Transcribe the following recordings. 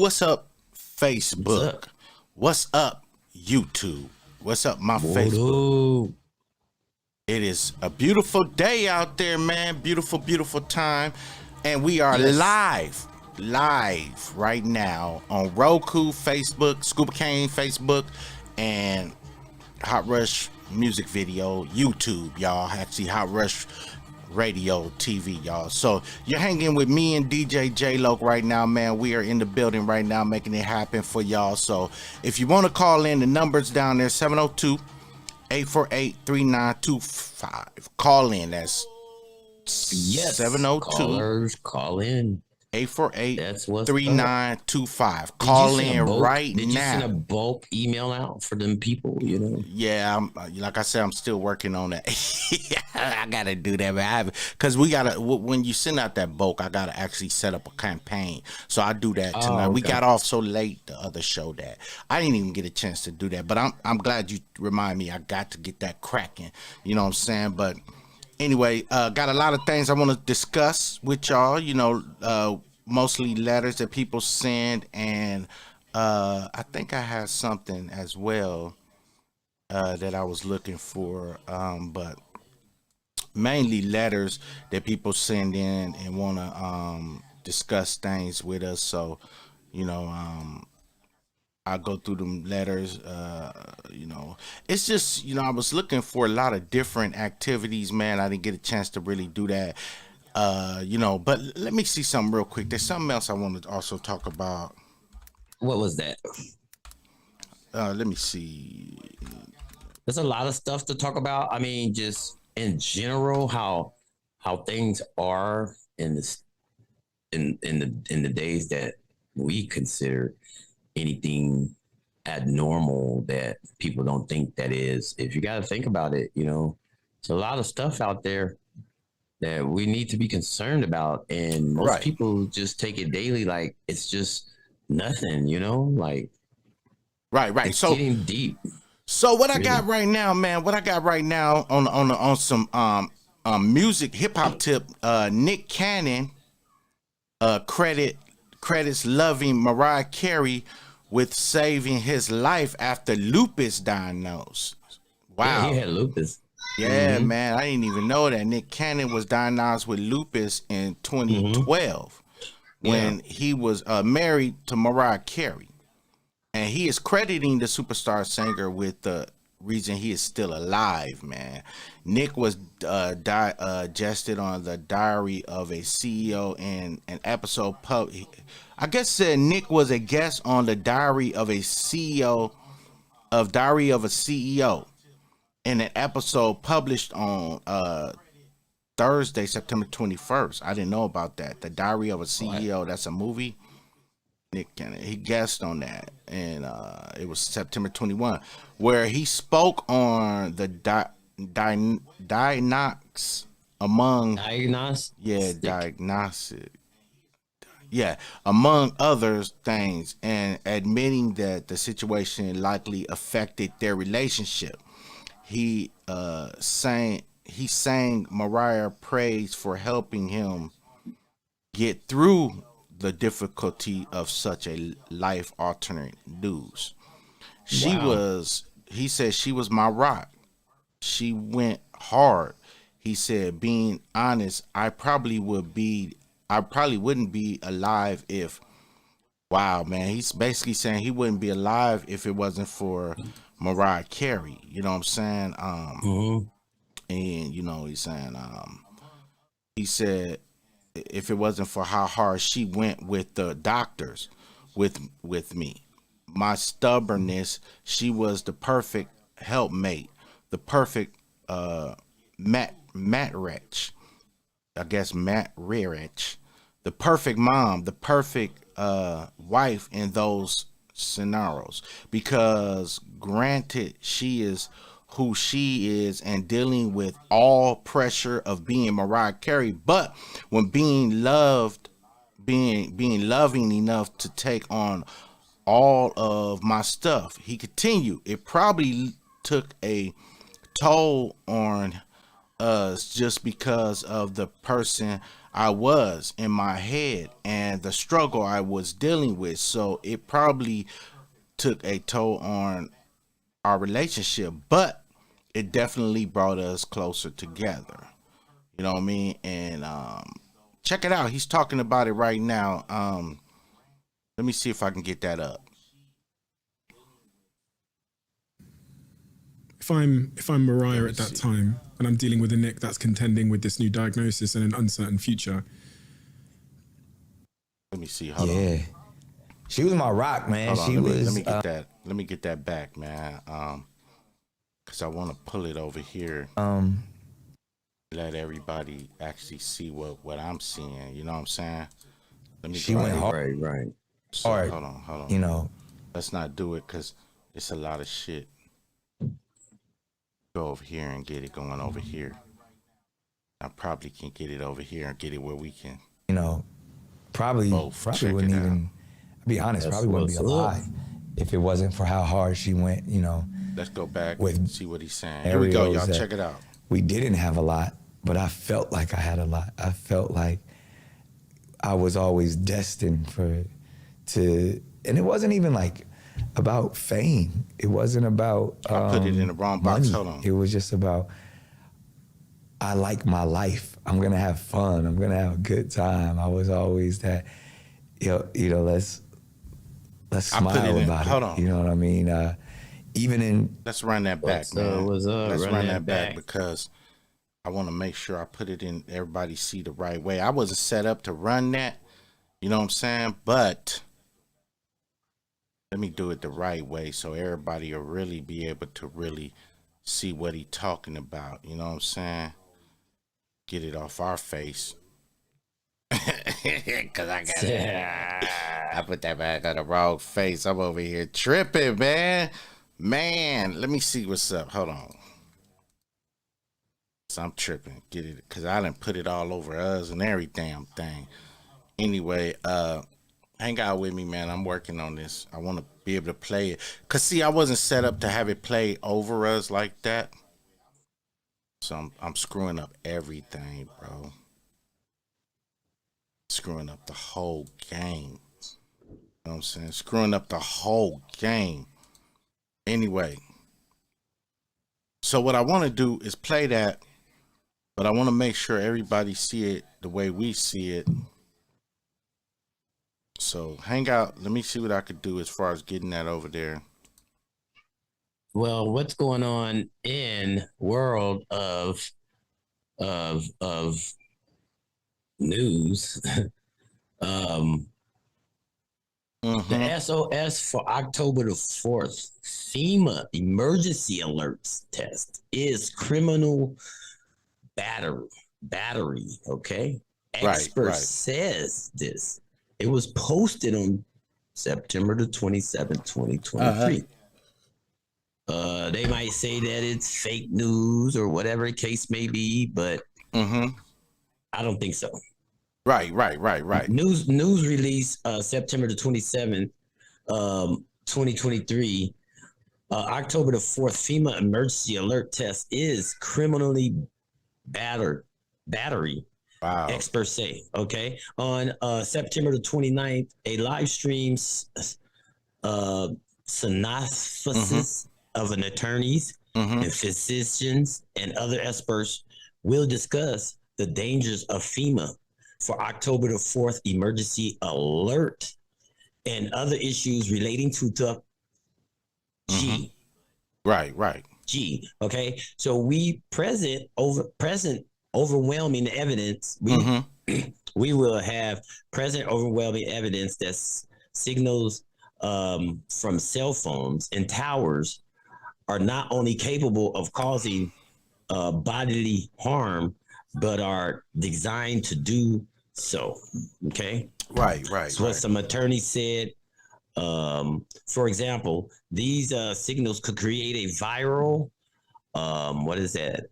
What's up, What's Facebook? up? What's up, YouTube? What's up, my What Facebook? up? It is a beautiful day out there, man. Beautiful, beautiful time. And we are Yes. live right now on Roku, Facebook, Scuba Cane, Facebook, and Hot Rush music video, YouTube, y'all. Actually, Hot Rush Radio TV, y'all. So you're hanging with me and DJ J-Lo right now, man. We are in the building right now making it happen for y'all. So if you want to call in, the number's down there, 702-848-3925. Call in. That's Yes. 702 Callers, call in. 848 That's what's up. 3925. Did you Call send a in bulk? right Did you send a now. bulk email out for them people? You know. Yeah, like I said, I'm still working on that. I gotta do that, man. Because we gotta, when you send out that bulk, I gotta actually set up a campaign. So I do that tonight. Oh, We okay. got off so late the other show that I didn't even get a chance to do that. But I'm glad you remind me. I got to get that cracking. You know what I'm saying? But anyway, got a lot of things I want to discuss with y'all. You know, mostly letters that people send, and I think I have something as well that I was looking for, but mainly letters that people send in and want to discuss things with us. So, you know, I go through them letters. You know, it's just, you know, I was looking for a lot of different activities, man. I didn't get a chance to really do that. You know, but let me see something real quick. There's something else I want to also talk about. What was that? Let me see. There's a lot of stuff to talk about. I mean, just in general, how things are in this in the days that we consider anything abnormal that people don't think that is. If you got to think about it, you know, it's a lot of stuff out there that we need to be concerned about, and most Right. people just take it daily like it's just nothing, you know, like Right. it's So getting deep. So what I got Really. right now, man, what I got right now on some music hip hop tip, Nick Cannon credits loving Mariah Carey with saving his life after lupus diagnosis. Yeah, Wow. he had lupus. Yeah, Mm-hmm. man, I didn't even know that Nick Cannon was diagnosed with lupus in Mm-hmm. 2012 Yeah. when he was married to Mariah Carey. And he is crediting the superstar singer with the reason he is still alive, man. Nick was gested on the Diary of a CEO in an episode. I guess said Nick was a guest on the Diary of a CEO of Diary of a CEO in an episode published on Thursday, September 21st. I didn't know about that. The Diary of a CEO. That's a movie. Nick Cannon. He guest on that, and it was September 21, where he spoke on the diagnostics among Diagnostic. diagnostic, among other things, and admitting that the situation likely affected their relationship. He sang Mariah praise for helping him get through the difficulty of such a life altering news. Wow. He said she was my rock. She went hard. He said, being honest, I probably wouldn't be alive if, wow, man. He's basically saying he wouldn't be alive if it wasn't for Mariah Carey. You know what I'm saying? Mm-hmm. And, you know, he said, if it wasn't for how hard she went with the doctors with me, my stubbornness, she was the perfect helpmate, the perfect Matt Wretch, I guess Matt Rerich, the perfect mom, the perfect wife in those scenarios. Because granted, she is who she is and dealing with all pressure of being Mariah Carey, but when being loved, being loving enough to take on all of my stuff. He continued. It probably took a toll just because of the person I was in my head and the struggle I was dealing with. So it probably took a toll on our relationship, but it definitely brought us closer together. You know what I mean? And check it out. He's talking about it right now. Let me see if I can get that up. If I'm Mariah at that see. time and I'm dealing with a Nick that's contending with this new diagnosis and an uncertain future. Let me see. Hold on. She was my rock, man. Hold on. She Let me was. get that. Let me get that back, man. Cause I want to pull it over here. Let everybody actually see what I'm seeing. You know what I'm saying? Let me. She went hard. Right. So, hard. hold on. You know, Let's not do it because it's a lot of shit. Go over here and get it going over here. I probably can get it over here and get it where we can. you know, probably Check wouldn't it out. even. I'll be honest, That's probably wouldn't be what's up. alive if it wasn't for how hard she went. You know, Let's go back With and see what he's saying. Here we go, areas y'all. that- Check it out. we didn't have a lot, but I felt like I had a lot. I felt like I was always destined to, and it wasn't even like about fame. It wasn't about I put it in the wrong box. money. Hold on. It was just about, I like my life. I'm gonna have fun. I'm gonna have a good time. I was always that, let's I put it smile in- about hold it. on. You know what I mean? Even in Let's run that back, What's man. up, what's up? Let's Run run that that back back. because I want to make sure I put it in everybody see the right way. I wasn't set up to run that, you know what I'm saying? But let me do it the right way so everybody will really be able to really see what he talking about. You know what I'm saying? Get it off our face. Cause I got it. I put that back on the wrong face. I'm over here tripping, man. Man, let me see what's up. Hold on. So I'm tripping. Get it? Cause I done put it all over us and every damn thing. Anyway, hang out with me, man. I'm working on this. I want to be able to play it. Cause see, I wasn't set up to have it play over us like that. So I'm screwing up everything, bro. Screwing up the whole game. You know what I'm saying? Screwing up the whole game. Anyway. So what I want to do is play that, but I want to make sure everybody see it the way we see it. So hang out. Let me see what I could do as far as getting that over there. Well, what's going on in world of news? The SOS for October the 4th FEMA emergency alerts test is criminal battery. Okay. Expert says this. It was posted on September the 27th, 2023. They might say that it's fake news or whatever the case may be, but I don't think so. Right. News release September the 27th, 2023. October the 4th, FEMA emergency alert test is criminally battery. Wow. Experts say, okay. On September the 29th, a live stream synopsis of an attorneys and physicians and other experts will discuss the dangers of FEMA for October the 4th emergency alert and other issues relating to the G. Right. G. Okay. So we present overwhelming evidence. We will have present overwhelming evidence that signals from cell phones and towers are not only capable of causing bodily harm, but are designed to do so. Okay. Right. So what some attorneys said. For example, these signals could create a viral, what is that?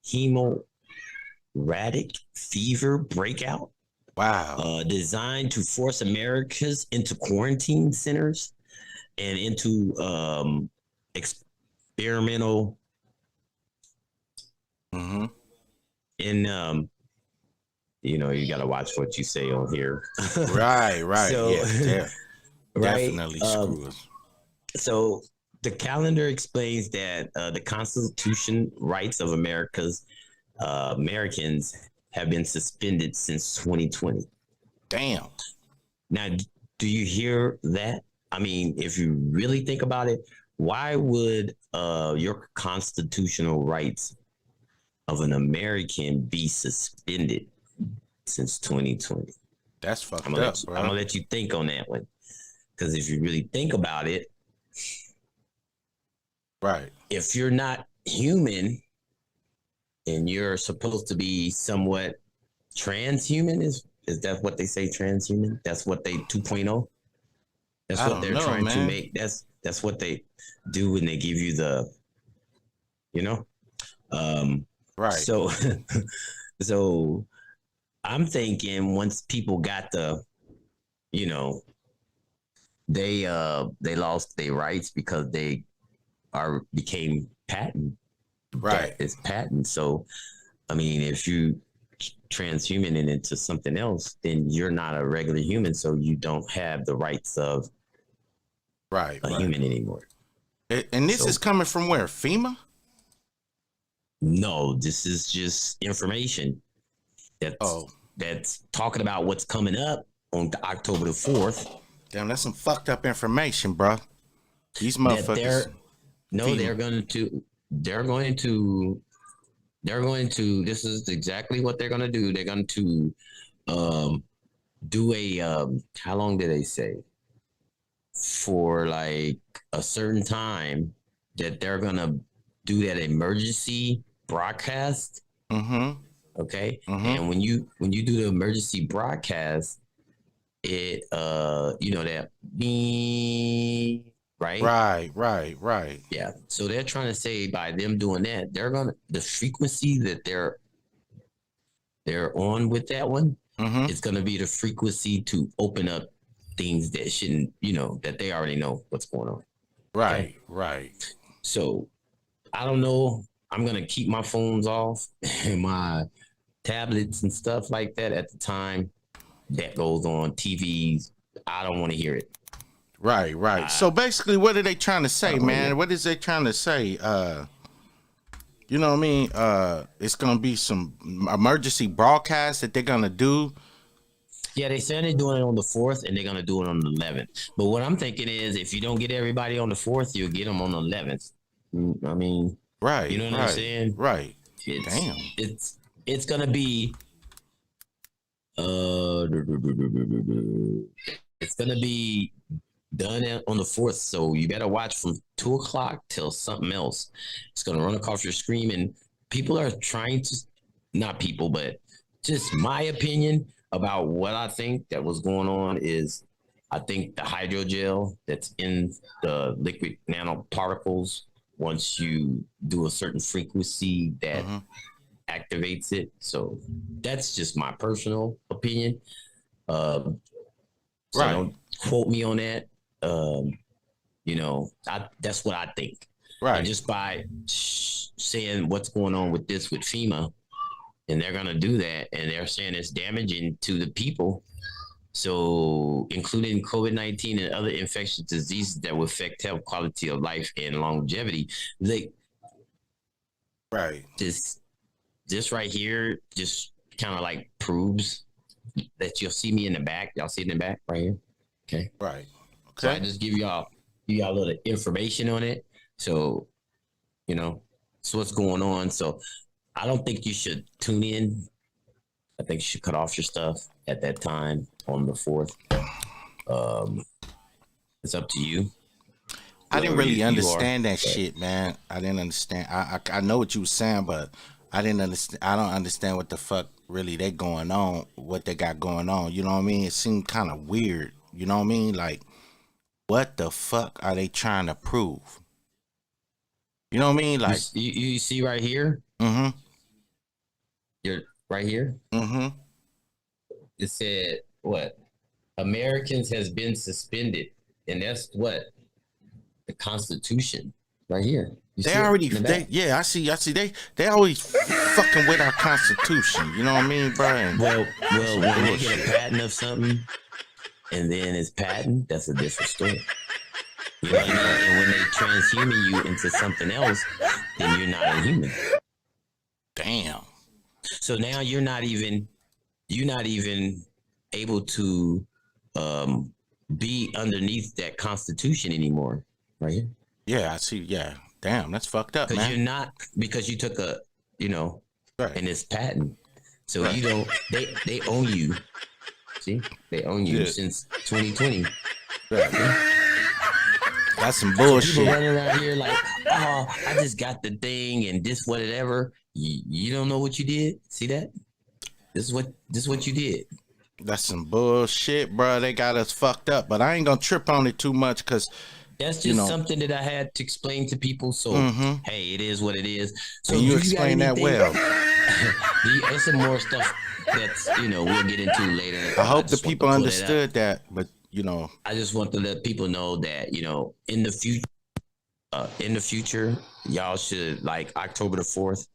Hemorrhagic fever breakout. Wow. Designed to force Americans into quarantine centers and into experimental Mm-hmm. And you got to watch what you say on here. Right, right. So, Yeah, right. definitely screw us. So the calendar explains that the Constitution rights of Americans have been suspended since 2020. Damn. Now, do you hear that? I mean, if you really think about it, why would your constitutional rights of an American be suspended since 2020? That's fucked I'm up, bro. gonna let you think on that one, because if you really think about it, Right. if you're not human and you're supposed to be somewhat transhuman, is that what they say, transhuman? That's what they 2.0. That's I what don't they're know, trying to man. make. That's what they do when they give you the, you know. Right. So so I'm thinking once people got the, you know, they lost their rights because they became patent. That Right. is patent. So I mean, if you transhuman it into something else, then you're not a regular human, so you don't have the rights of Right. a Right. human anymore. And this So is coming from where? FEMA? no, this is just information Oh, that's talking about what's coming up on October the 4th. damn, that's some fucked up information, bro. These That motherfuckers. they're FEMA. going to this is exactly what they're going to do. They're going to um do a how long did they say? For like a certain time that they're going to do that emergency broadcast. Mm-hmm. Okay. Mm-hmm. And when you do the emergency broadcast, it that beep, right? Right. Right. Right. Yeah. So they're trying to say by them doing that, the frequency that they're on with that one, Mm-hmm. it's gonna be the frequency to open up things that shouldn't, that they already know what's going on. Right. Okay? Right. So I don't know. I'm gonna keep my phones off and my tablets and stuff like that at the time that goes on. TVs, I don't want to hear it. Right. Right. So basically, what are they trying to say, man? Yeah. What is they trying to say? You know what I mean? It's gonna be some emergency broadcast that they're gonna do. Yeah, they said they're doing it on the 4th and they're gonna do it on the 11th. But what I'm thinking is, if you don't get everybody on the 4th, you'll get them on the 11th. I mean, Right. you know what right, I'm saying? Right. It's, Damn. It's gonna be it's gonna be done on the 4th, so you better watch from 2 o'clock till something else. It's gonna run across your screen, and people are trying to, not people, but just my opinion about what I think that was going on is, I think the hydrogel that's in the liquid nanoparticles, once you do a certain frequency, that Mm-hmm. activates it. So that's just my personal opinion. So Right. don't quote me on that. That's what I think. Right. And just by saying what's going on with this with FEMA, and they're gonna do that, and they're saying it's damaging to the people. So, including COVID-19 and other infectious diseases that will affect health, quality of life, and longevity. Right. This right here just kind of like proves that you'll see me in the back. Y'all see it in the back right here? Okay. Right. So I Okay. just give y'all a little information on it. So, so what's going on. So I don't think you should tune in. I think you should cut off your stuff at that time on the 4th. It's up to you. I didn't Whoever really you are, understand that but shit, man. I didn't understand. I know what you were saying, but I didn't understand. I don't understand what the fuck really they going on. What they got going on. You know what I mean? It seemed kind of weird. You know what I mean? Like, what the fuck are they trying to prove? You know what I mean? Like, you see right here, mm-hmm. you're right here. Mm-hmm. It said what? Americans has been suspended, and that's what the Constitution right here. You They see it already, in the back? I see. They always fucking with our Constitution. You know what I mean, Brian? Well, when they get Bullshit. a patent of something, and then it's patent, that's a different story. You know what I mean? And when they transhuman you into something else, then you're not a human. Damn. So now you're not even able to be underneath that Constitution anymore, right here. Yeah, I see. Yeah. Damn, that's fucked up, Because man. you're not, because you took a, Right. and it's patent. So Right. you don't, they own you. See, they own you Yeah. since 2020. Right. That's some People bullshit. running around here like, oh, I just got the thing and this, whatever. You don't know what you did. See that? This is what you did. That's some bullshit, bro. They got us fucked up, but I ain't gonna trip on it too much because That's You just know. something that I had to explain to people. So Mhm. hey, it is what it is. So you do explain got that anything- well. There's some more stuff that's we'll get into later. I hope the just want to people pull that out. understood that, but I just want to let people know that in the future, y'all should, like, October the 4th.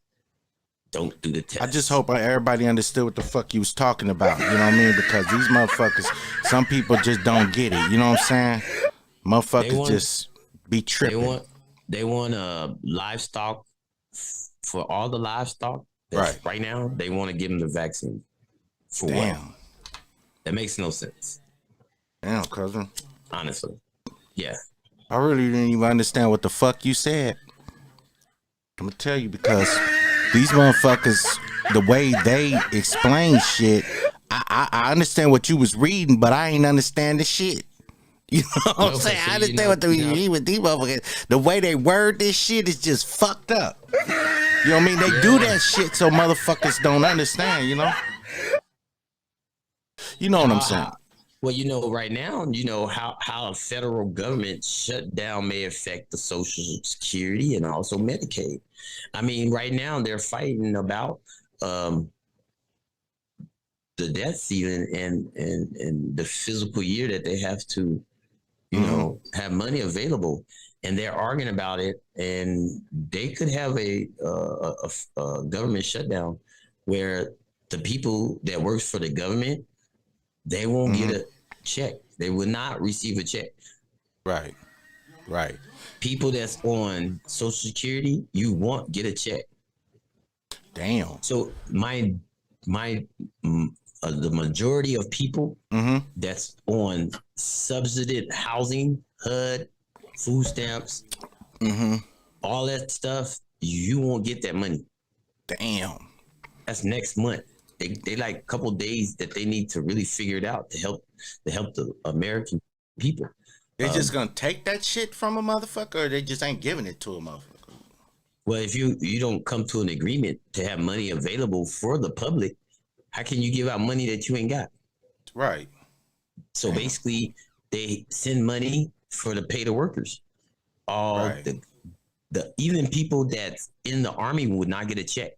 Don't do the test. I just hope everybody understood what the fuck you was talking about. You know what I mean? Because these motherfuckers, some people just don't get it. You know what I'm saying? Motherfuckers just be tripping. they want livestock for all the livestock. That's right now, they want to give them the vaccine. For what? Damn. That makes no sense. Damn, cousin. Honestly. Yeah. I really didn't even understand what the fuck you said. I'm gonna tell you because these motherfuckers, the way they explain shit, I understand what you was reading, but I ain't understand the shit. You know what I'm Okay, saying? so I understand what they read with these motherfuckers. The way they word this shit is just fucked up. You know what I mean? They do that shit so motherfuckers don't understand, you know? You know what I'm saying? Well, right now, how a federal government shutdown may affect the Social Security and also Medicaid. I mean, right now they're fighting about the debt ceiling and the physical year that they have to, have money available, and they're arguing about it. And they could have a government shutdown where the people that works for the government, they won't get a check. They will not receive a check. Right. People that's on Social Security, you won't get a check. Damn. So the majority of people that's on subsidized housing, HUD, food stamps, all that stuff, you won't get that money. Damn. That's next month. They like a couple days that they need to really figure it out to help the American people. They just gonna take that shit from a motherfucker, or they just ain't giving it to a motherfucker? Well, if you don't come to an agreement to have money available for the public, how can you give out money that you ain't got? Right. So basically, they send money to pay the workers. All Right. the even people that's in the army would not get a check.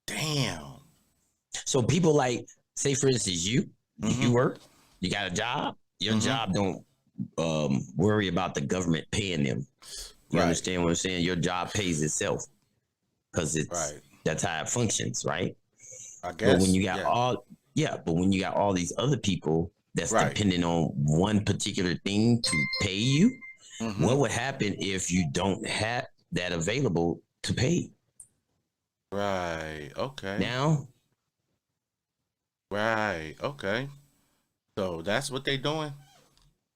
Damn. So people like, say for instance, you work, you got a job, your job don't worry about the government paying them. You understand what I'm saying? Your job pays itself because that's how it functions, right? I guess. But when you got but when you got all these other people that's depending on one particular thing to pay you, what would happen if you don't have that available to pay? Right. Okay. Now, Right. Okay. So that's what they doing?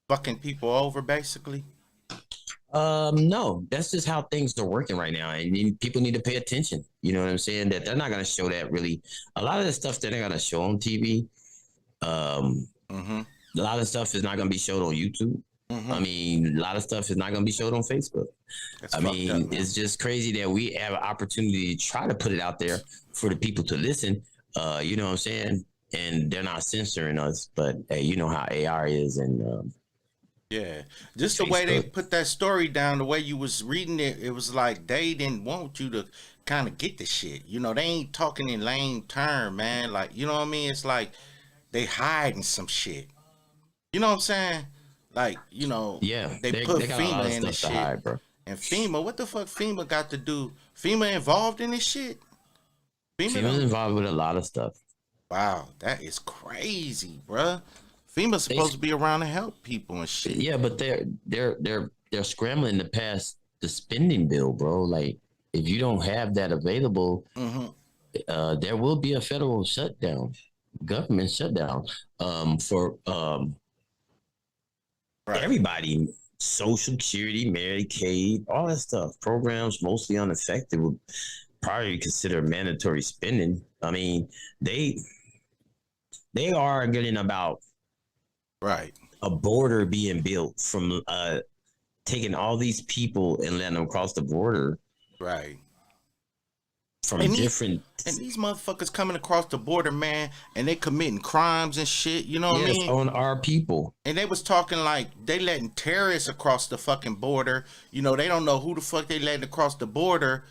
Fucking people over, basically? no, that's just how things are working right now, and people need to pay attention. You know what I'm saying? That they're not going to show that really. A lot of the stuff that they're going to show on TV, a lot of stuff is not going to be showed on YouTube. I mean, a lot of stuff is not going to be showed on Facebook. That's I mean, it's just crazy that we have an opportunity to try to put it out there for the people to listen. You know what I'm saying? And they're not censoring us, but hey, you know how AR is, and yeah, just the way they put that story down, the way you was reading it, it was like they didn't want you to kind of get the shit. You know, they ain't talking in lame term, man. Like, you know what I mean? It's like they hiding some shit. You know what I'm saying? Like, yeah, they put got a lot FEMA of in the stuff shit. to hide, bro. And FEMA, what the fuck FEMA got to do? FEMA involved in this shit? FEMA's involved with a lot of stuff. Wow, that is crazy, bruh. FEMA's supposed to be around to help people and shit. Yeah, but they're scrambling to pass the spending bill, bro. Like, if you don't have that available, there will be a federal shutdown, government shutdown, for everybody. Social Security, Medicaid, all that stuff. Programs mostly unaffected would probably consider mandatory spending. I mean, they are getting about a border being built from taking all these people and letting them cross the border. Right. From different and these motherfuckers coming across the border, man, and they committing crimes and shit, you know what I mean? On our people. And they was talking like they letting terrorists across the fucking border. You know, they don't know who the fuck they letting across the border,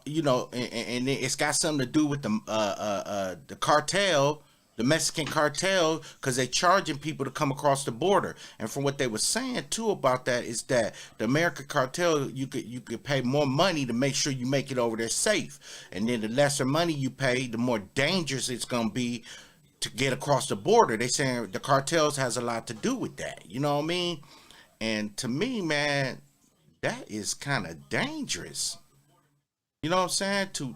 you know, and it's got something to do with the cartel, the Mexican cartel, because they charging people to come across the border. And from what they were saying too about that is that the American cartel, you could pay more money to make sure you make it over there safe. And then the lesser money you pay, the more dangerous it's gonna be to get across the border. They saying the cartels has a lot to do with that. You know what I mean? And to me, man, that is kind of dangerous. You know what I'm saying? To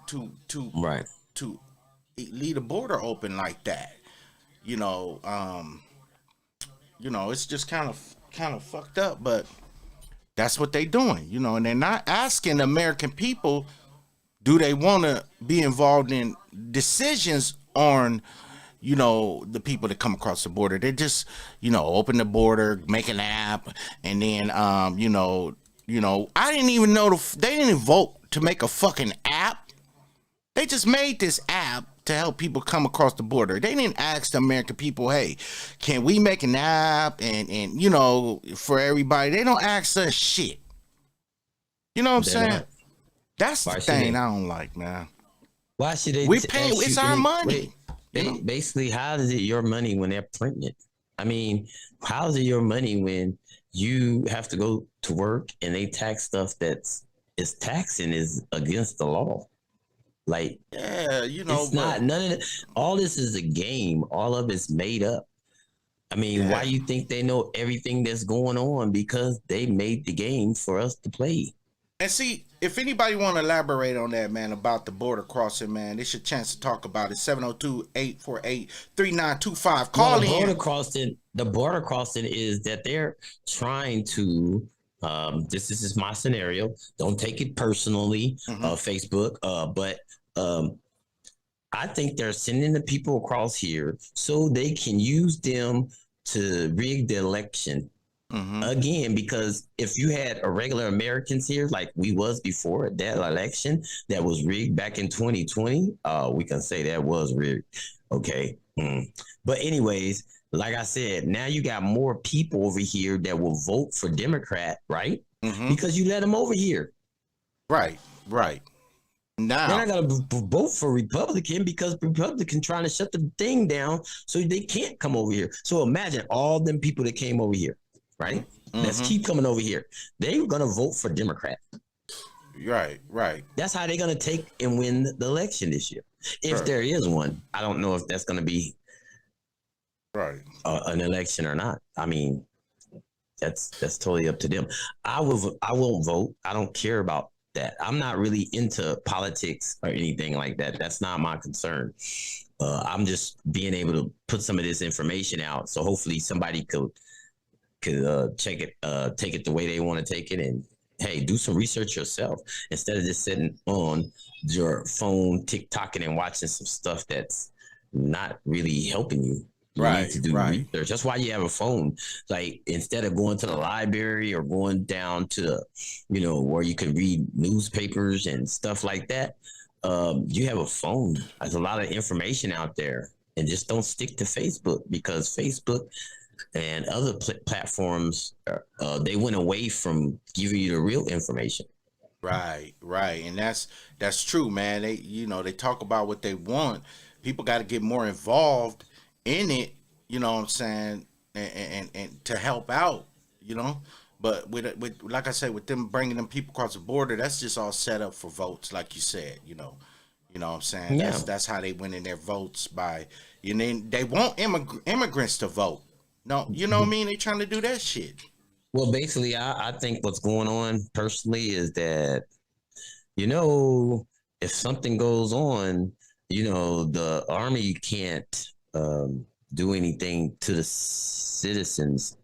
leave the border open like that, you know, it's just kind of fucked up, but that's what they doing, you know, and they're not asking the American people, do they want to be involved in decisions on, you know, the people that come across the border. They just, you know, open the border, make an app, and then, you know, I didn't even know they didn't vote to make a fucking app. They just made this app to help people come across the border. They didn't ask the American people, hey, can we make an app and you know, for everybody? They don't ask us shit. You know what I'm saying? That's the thing I don't like, man. Why should they? We pay. It's our money. Basically, how is it your money when they're printing it? I mean, how is it your money when you have to go to work and they tax stuff that's taxing is against the law? Like, yeah, you know, it's not none of it. All this is a game. All of it's made up. I mean, why you think they know everything that's going on? Because they made the game for us to play. And see, if anybody want to elaborate on that, man, about the border crossing, man, it's your chance to talk about it. 702-848-3925. Call in. The border crossing is that they're trying to. This is my scenario. Don't take it personally, Facebook. But I think they're sending the people across here so they can use them to rig the election. Again, because if you had a regular Americans here, like we was before that election that was rigged back in 2020, we can say that was rigged. Okay. But anyways, like I said, now you got more people over here that will vote for Democrat, right? Because you let them over here. Right. Now they're not gonna vote for Republican because Republican trying to shut the thing down so they can't come over here. So imagine all them people that came over here, right? Let's keep coming over here. They're gonna vote for Democrat. Right. That's how they're gonna take and win the election this year. If there is one. I don't know if that's gonna be an election or not. I mean, that's totally up to them. I won't vote. I don't care about that. I'm not really into politics or anything like that. That's not my concern. I'm just being able to put some of this information out, so hopefully somebody could check it, take it the way they want to take it, and hey, do some research yourself instead of just sitting on your phone, TikToking and watching some stuff that's not really helping you. You need to do research. That's why you have a phone. Like, instead of going to the library or going down to, where you can read newspapers and stuff like that, you have a phone. There's a lot of information out there, and just don't stick to Facebook, because Facebook and other platforms, they went away from giving you the real information. Right. And that's true, man. They talk about what they want. People got to get more involved in it, you know what I'm saying, and to help out, But with like I said, with them bringing them people across the border, that's just all set up for votes, like you said. You know what I'm saying? Yeah. That's how they win in their votes by. You know, they want immigrants to vote. No, you know what I mean? They trying to do that shit. Well, basically, I think what's going on personally is that, you know, if something goes on, you know, the army can't do anything to the citizens.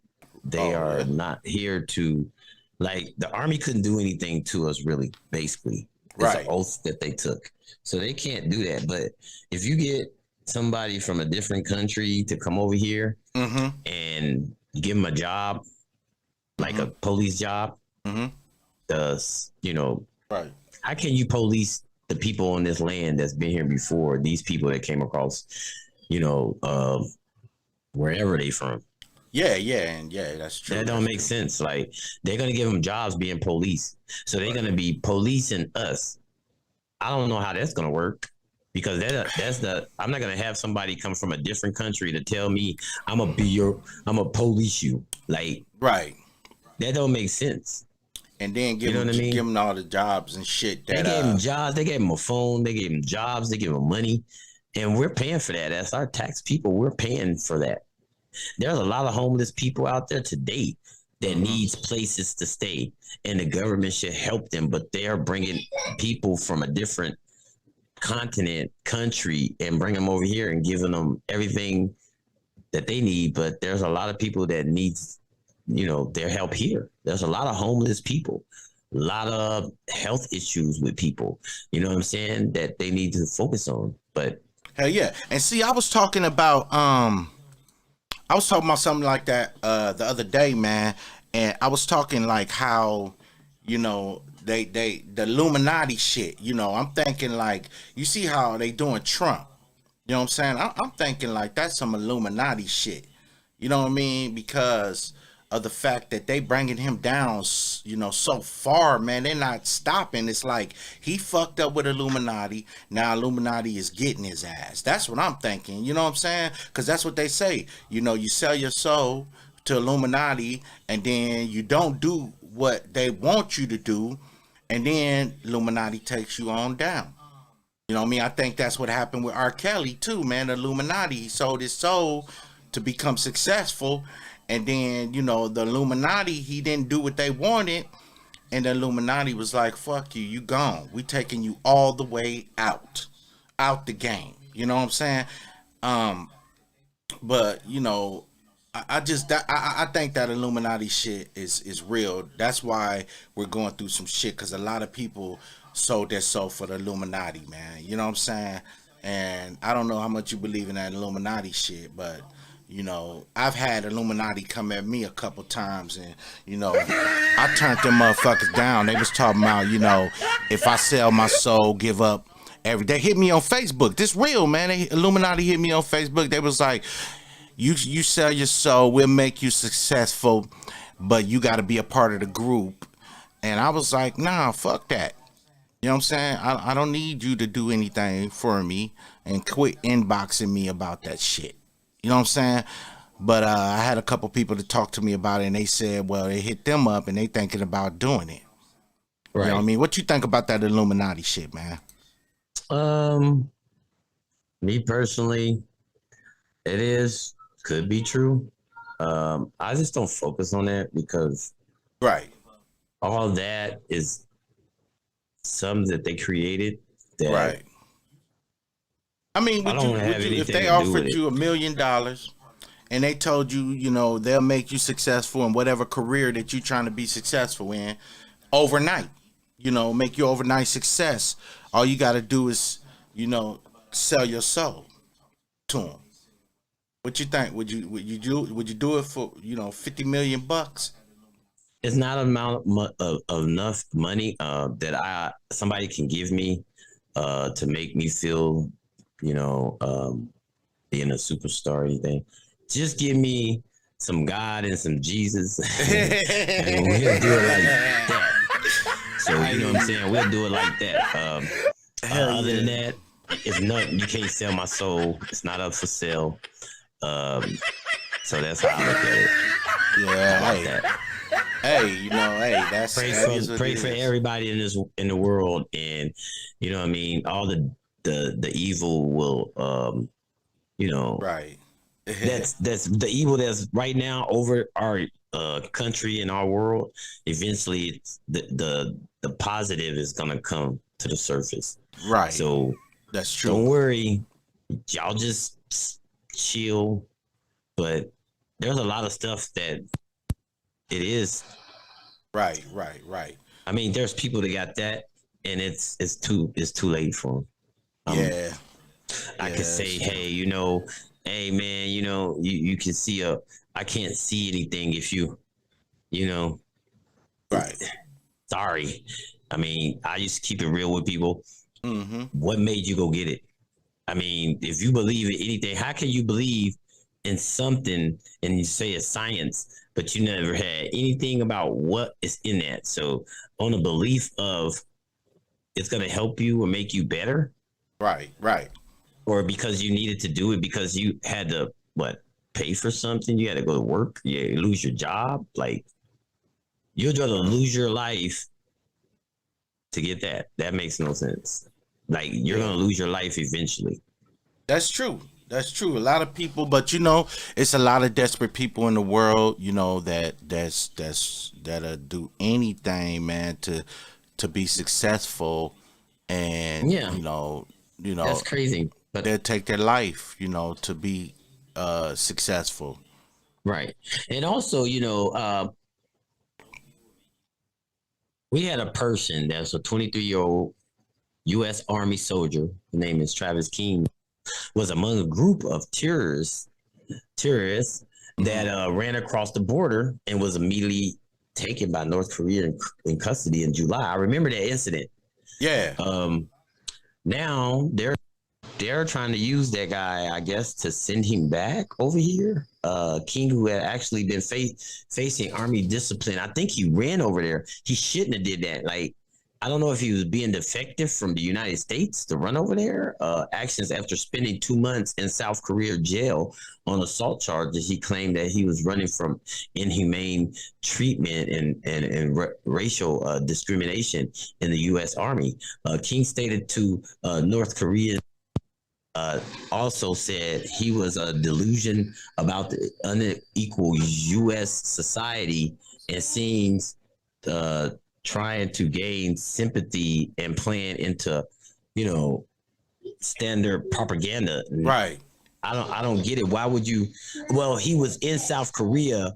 They are not here to, like, the army couldn't do anything to us, really, basically. It's an oath that they took. So they can't do that. But if you get somebody from a different country to come over here and give them a job, like a police job, does, you know, how can you police the people on this land that's been here before, these people that came across, you know, wherever they from? Yeah, that's true. That don't make sense. Like, they're gonna give them jobs being police, so they're gonna be policing us. I don't know how that's gonna work, because I'm not gonna have somebody come from a different country to tell me I'm gonna police you. Like, that don't make sense. And then give them all the jobs and shit. They gave them jobs. They gave them a phone. They gave them jobs. They gave them money, and we're paying for that. As our tax people, we're paying for that. There's a lot of homeless people out there today that needs places to stay, and the government should help them. But they are bringing people from a different country, and bring them over here and giving them everything that they need. But there's a lot of people that needs, you know, their help here. There's a lot of homeless people, a lot of health issues with people, you know what I'm saying, that they need to focus on. But hell yeah. And see, I was talking about something like that the other day, man. And I was talking like how, you know, the Illuminati shit, you know, I'm thinking like, you see how they doing Trump, you know what I'm saying? I'm thinking like that's some Illuminati shit, you know what I mean? Because of the fact that they bringing him down, you know, so far, man. They're not stopping. It's like he fucked up with Illuminati. Now Illuminati is getting his ass. That's what I'm thinking. You know what I'm saying? Because that's what they say. You know, you sell your soul to Illuminati, and then you don't do what they want you to do, and then Illuminati takes you on down. You know what I mean? I think that's what happened with R. Kelly too, man. The Illuminati, he sold his soul to become successful. And then, you know, the Illuminati, he didn't do what they wanted. And the Illuminati was like, fuck you, you gone. We taking you all the way out the game. You know what I'm saying? But, you know, I think that Illuminati shit is real. That's why we're going through some shit, because a lot of people sold their soul for the Illuminati, man. You know what I'm saying? And I don't know how much you believe in that Illuminati shit, but you know, I've had Illuminati come at me a couple times, and, you know, I turned them motherfuckers down. They was talking about, you know, if I sell my soul, give up every day. Hit me on Facebook. This real, man. Illuminati hit me on Facebook. They was like, you sell your soul, we'll make you successful, but you got to be a part of the group. And I was like, nah, fuck that. You know what I'm saying? I don't need you to do anything for me, and quit inboxing me about that shit. You know what I'm saying? But I had a couple people to talk to me about it, and they said, well, they hit them up and they thinking about doing it. Right. You know what I mean? What you think about that Illuminati shit, man? Me personally, could be true. I just don't focus on that, because all that is some that they created. That I mean, if they offered you $1 million and they told you, you know, they'll make you successful in whatever career that you're trying to be successful in overnight, you know, make you overnight success. All you got to do is, you know, sell your soul to them. What you think? Would you do it for, you know, $50 million? It's not enough money that somebody can give me to make me feel, you know, being a superstar or anything. Just give me some God and some Jesus, and we'll do it like that. So, you know what I'm saying? We'll do it like that. Other than that, it's nothing. You can't sell my soul. It's not up for sale. So that's how I look at it. Yeah. Hey, you know, hey, that is what Pray it for is. everybody in the world, and you know what I mean. All the evil will you know Right. that's the evil that's right now over our country and our world. Eventually, the positive is gonna come to the surface. Right. So That's don't true. worry, y'all just chill. But there's a lot of stuff that it is. Right. Right. Right. I mean, there's people that got that, and it's too late for them. Yeah. I Yeah. could say, That's true. hey, hey man, you can see I can't see anything if you know, Right. sorry. I mean, I used to keep it real with people. Mm-hmm. What made you go get it? I mean, if you believe in anything, how can you believe in something and you say it's science, but you never had anything about what is in that? So on a belief of it's going to help you or make you better, Right. Right. or because you needed to do it because you had to pay for something, you had to go to work, you lose your job, like you'd rather lose your life to get that. That makes no sense. Like you're Yeah. going to lose your life eventually. That's true. That's true. A lot of people, but you know, it's a lot of desperate people in the world. You know that'll do anything, man, to be successful, and Yeah, that's crazy. But they'll take their life, to be successful. right. And also, we had a person that's a 23-year-old U.S. Army soldier. His name is Travis King. Was among a group of terrorists that ran across the border and was immediately taken by North Korea in custody in July. I remember that incident. Yeah. Now they're trying to use that guy, I guess, to send him back over here. King, who had actually been facing army discipline, I think he ran over there. He shouldn't have did that. Like, I don't know if he was being defective from the United States to run over there. Actions after spending 2 months in South Korea jail on assault charges, he claimed that he was running from inhumane treatment and racial discrimination in the U.S. Army. King stated to North Korea. Also said he was a delusion about the unequal U.S. society and seems trying to gain sympathy and playing into, standard propaganda. Right. I don't get it. Why would you? Well, he was in South Korea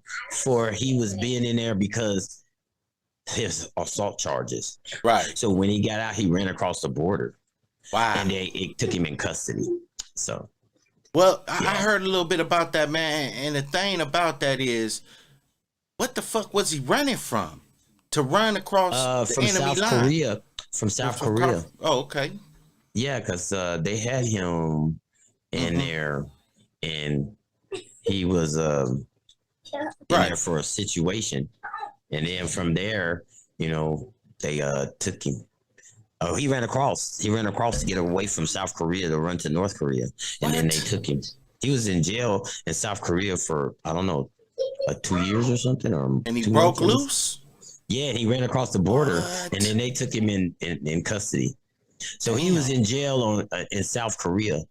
he was being in there because his assault charges. Right. So when he got out, he ran across the border. Wow. And it took him in custody. So, well, I heard a little bit about that, man. And the thing about that is, what the fuck was he running from? To run across the from enemy South line? Korea. From South Korea. Oh, okay. Yeah, because they had him in there, and he was in there for a situation, and then from there, they took him. Oh, he ran across. He ran across to get away from South Korea to run to North Korea, and then they took him. He was in jail in South Korea for I don't know, 2 years or something, and he broke loose. Yeah, he ran across the border, and then they took him in custody. So he was in jail in South Korea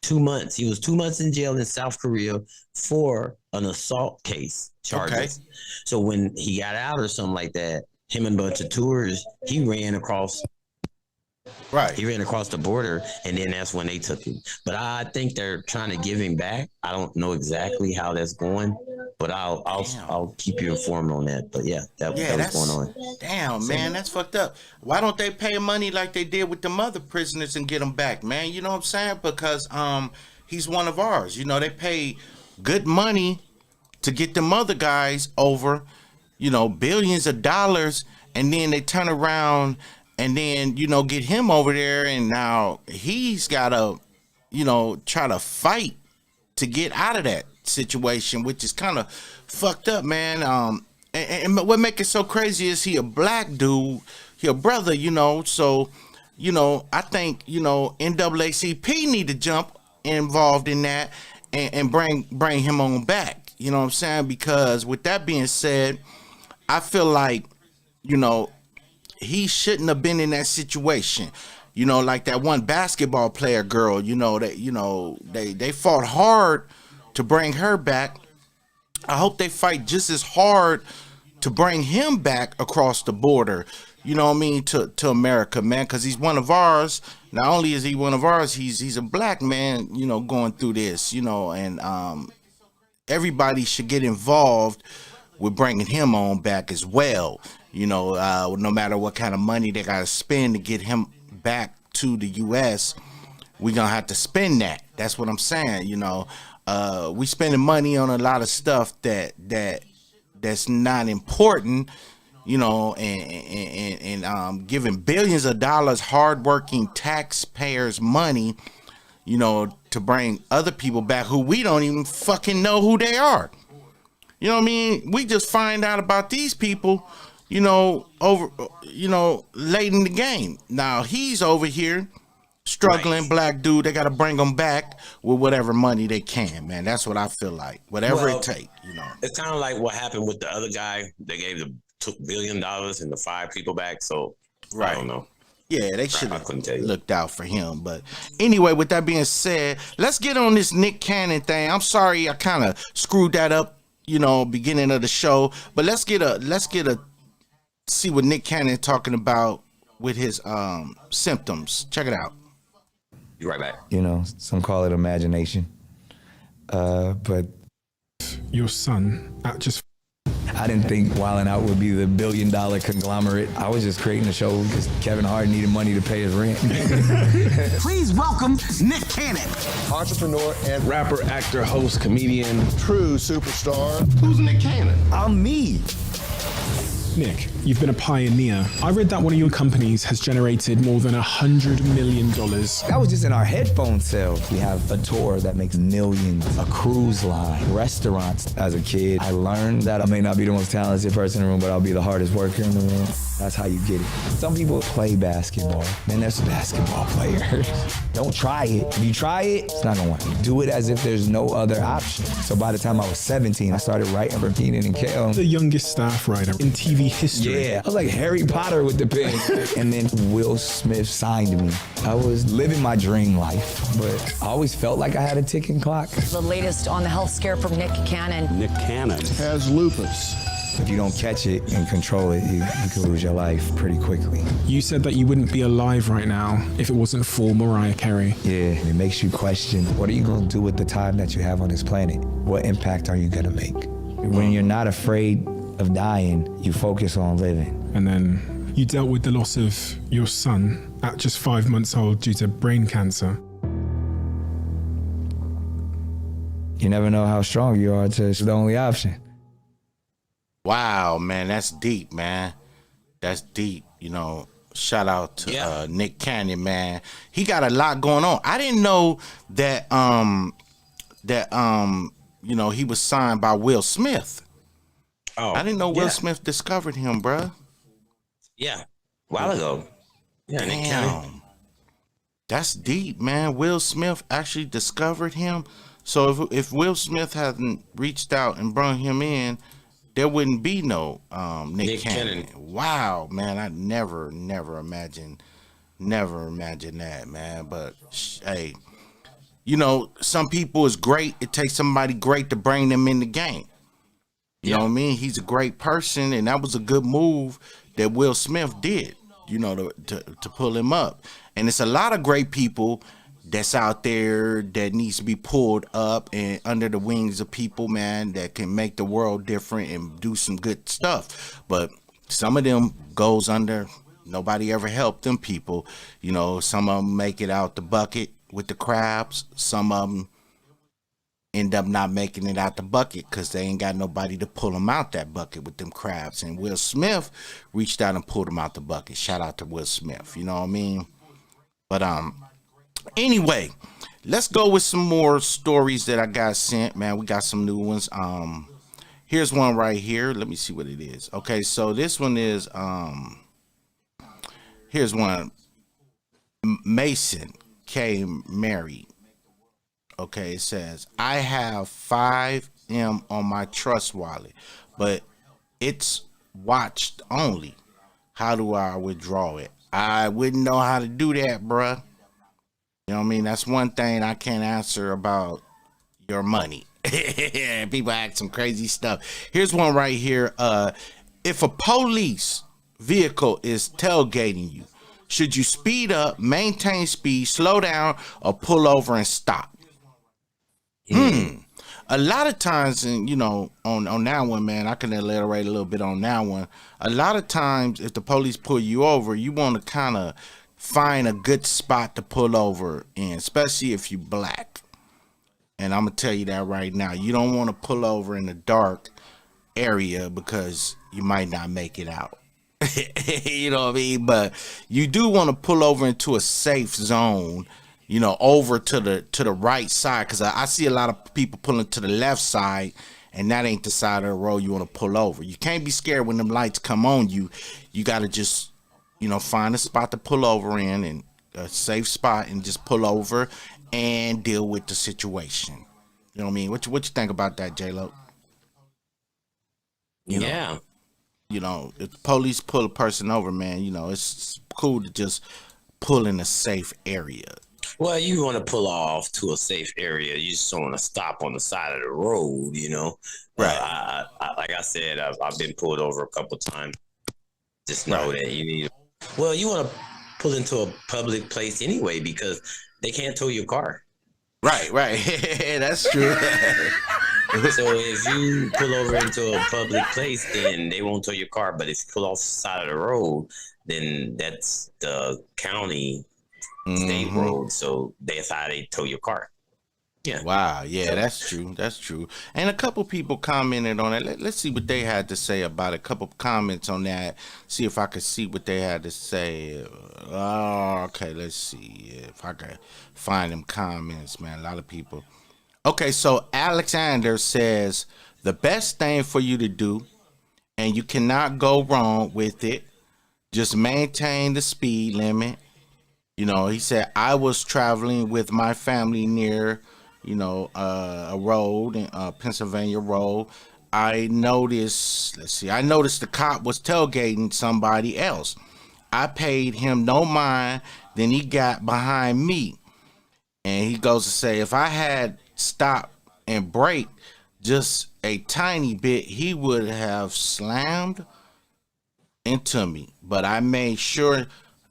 2 months. He was 2 months in jail in South Korea for an assault case charges. Okay. So when he got out or something like that, him and a bunch of tourists, he ran across. Right. He ran across the border, and then that's when they took him. But I think they're trying to give him back. I don't know exactly how that's going, but I'll keep you informed on that. But that was going on. Damn, man, that's fucked up. Why don't they pay money like they did with the other prisoners and get them back, man? You know what I'm saying? Because he's one of ours. They pay good money to get them other guys over, billions of dollars, and then they turn around and then, get him over there, and now he's got to, try to fight to get out of that situation, which is kind of fucked up, man. And what makes it so crazy is he a black dude, he a brother, so, I think, NAACP need to jump involved in that and bring him on back, you know what I'm saying? Because with that being said, I feel like, you know, he shouldn't have been in that situation. You know, like that one basketball player girl, they fought hard to bring her back. I hope they fight just as hard to bring him back across the border, you know what I mean, to America, man, because he's one of ours. Not only is he one of ours, he's a black man, you know, going through this, and everybody should get involved with bringing him on back as well. No matter what kind of money they got to spend to get him back to the U.S., we're going to have to spend that. That's what I'm saying, we spending money on a lot of stuff that's not important, and giving billions of dollars hardworking taxpayers money, to bring other people back who we don't even fucking know who they are. You know what I mean? We just find out about these people, over, late in the game. Now he's over here struggling, right. Black dude. They got to bring him back with whatever money they can, man. That's what I feel like. Whatever it take, It's kind of like what happened with the other guy. They gave the $2 billion and the 5 people back. So right. I don't know. Yeah, they should have looked out for him. But anyway, with that being said, let's get on this Nick Cannon thing. I'm sorry I kind of screwed that up, beginning of the show. But let's see what Nick Cannon talking about with his symptoms. Check it out. Be right back. Some call it imagination. But your son, I didn't think Wildin' Out would be the $1 billion conglomerate. I was just creating a show because Kevin Hart needed money to pay his rent. Please welcome Nick Cannon. Entrepreneur and rapper, actor, host, comedian, true superstar. Who's Nick Cannon? I'm me. Nick, you've been a pioneer. I read that one of your companies has generated more than $100 million. That was just in our headphone sales. We have a tour that makes millions, a cruise line, restaurants. As a kid, I learned that I may not be the most talented person in the room, but I'll be the hardest worker in the room. That's how you get it. Some people play basketball. Then there's basketball players. Don't try it. If you try it, it's not gonna work. Do it as if there's no other option. So by the time I was 17, I started writing for Keenan and Kel. The youngest staff writer in TV history. Yeah, I was like Harry Potter with the pen. And then Will Smith signed me. I was living my dream life, but I always felt like I had a ticking clock. The latest on the health scare from Nick Cannon. Nick Cannon has lupus. If you don't catch it and control it, you can lose your life pretty quickly. You said that you wouldn't be alive right now if it wasn't for Mariah Carey. Yeah, it makes you question, what are you going to do with the time that you have on this planet? What impact are you going to make? When you're not afraid of dying, you focus on living. And then you dealt with the loss of your son at just 5 months old due to brain cancer. You never know how strong you are until it's the only option. Wow, man, that's deep, man. That's deep. Shout out to Nick Cannon, man. He got a lot going on. I didn't know that he was signed by Will Smith. Oh, I didn't know Will Smith discovered him, bruh. Yeah, a while ago. Yeah, Nick Damn. Cannon. That's deep, man. Will Smith actually discovered him. So if Will Smith hadn't reached out and brought him in, there wouldn't be no Nick Cannon. Wow, man, I never imagined that, man. But hey, some people is great. It takes somebody great to bring them in the game. You know what I mean? He's a great person, and that was a good move that Will Smith did, to pull him up. And it's a lot of great people that's out there that needs to be pulled up and under the wings of people, man, that can make the world different and do some good stuff. But some of them goes under, nobody ever helped them people. Some of them make it out the bucket with the crabs. Some of them end up not making it out the bucket because they ain't got nobody to pull them out that bucket with them crabs. And Will Smith reached out and pulled them out the bucket. Shout out to Will Smith. You know what I mean? But anyway, let's go with some more stories that I got sent, man. We got some new ones. Here's one right here. Let me see what it is. Okay, so this one is here's one. Mason came married. Okay, it says, I have $5M on my trust wallet, but it's watched only. How do I withdraw it? I wouldn't know how to do that, bruh. You know what I mean? That's one thing I can't answer about your money. People ask some crazy stuff. Here's one right here. If a police vehicle is tailgating you, should you speed up, maintain speed, slow down, or pull over and stop? A lot of times, and you know, on that one, man, I can elaborate a little bit on that one. A lot of times, if the police pull you over, you want to kind of find a good spot to pull over in, especially if you black. And I'm gonna tell you that right now. You don't want to pull over in a dark area because you might not make it out. You know what I mean? But you do want to pull over into a safe zone, you know, over to the right side, because I see a lot of people pulling to the left side, and that ain't the side of the road you want to pull over. You can't be scared when them lights come on you. You got to just, you know, find a spot to pull over in, and a safe spot, and just pull over and deal with the situation. You know what I mean? What you think about that, J-Lo? Yeah. You know, if the police pull a person over, man, you know, it's cool to just pull in a safe area. Well, you want to pull off to a safe area. You just don't want to stop on the side of the road, you know. Right. Like I said, I've been pulled over a couple times. Just know that you need. Well, you want to pull into a public place anyway because they can't tow your car. Right. That's true. So if you pull over into a public place, then they won't tow your car. But if you pull off the side of the road, then that's the county state road. So that's how they tow your car. Yeah. Wow. Yeah, that's true. And a couple people commented on it. Let's see what they had to say about it. A couple comments on that. See if I could see what they had to say. Okay. Let's see if I could find them comments, man. A lot of people. Okay, so Alexander says the best thing for you to do, and you cannot go wrong with it, just maintain the speed limit. You know, he said, I was traveling with my family near, you know, a road, Pennsylvania road. I noticed the cop was tailgating somebody else. I paid him no mind. Then he got behind me. And he goes to say, if I had stopped and brake just a tiny bit, he would have slammed into me. But I made sure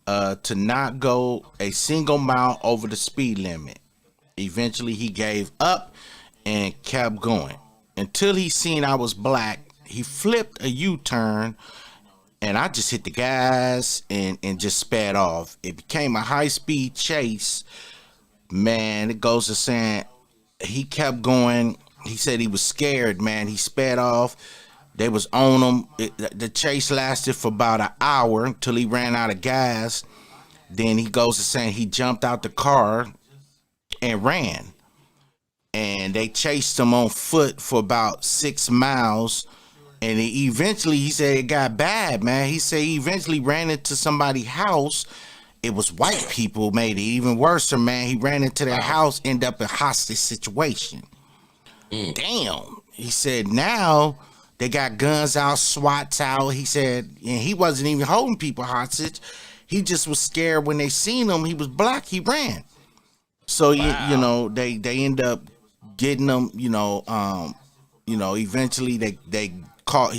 to not go a single mile over the speed limit. Eventually, he gave up and kept going. Until he seen I was black, he flipped a U-turn, and I just hit the gas and just sped off. It became a high-speed chase. Man, it goes to saying he kept going. He said he was scared, man. He sped off. They was on him. The chase lasted for about an hour until he ran out of gas. Then he goes to saying he jumped out the car and ran. And they chased him on foot for about 6 miles. And he said it got bad, man. He said he eventually ran into somebody's house. It was white people, made it even worse, man. He ran into their house, ended up in a hostage situation. Damn. He said now they got guns out, SWAT's out. He said, and he wasn't even holding people hostage. He just was scared when they seen him. He was black. He ran. So, you know, they end up getting him, eventually they caught,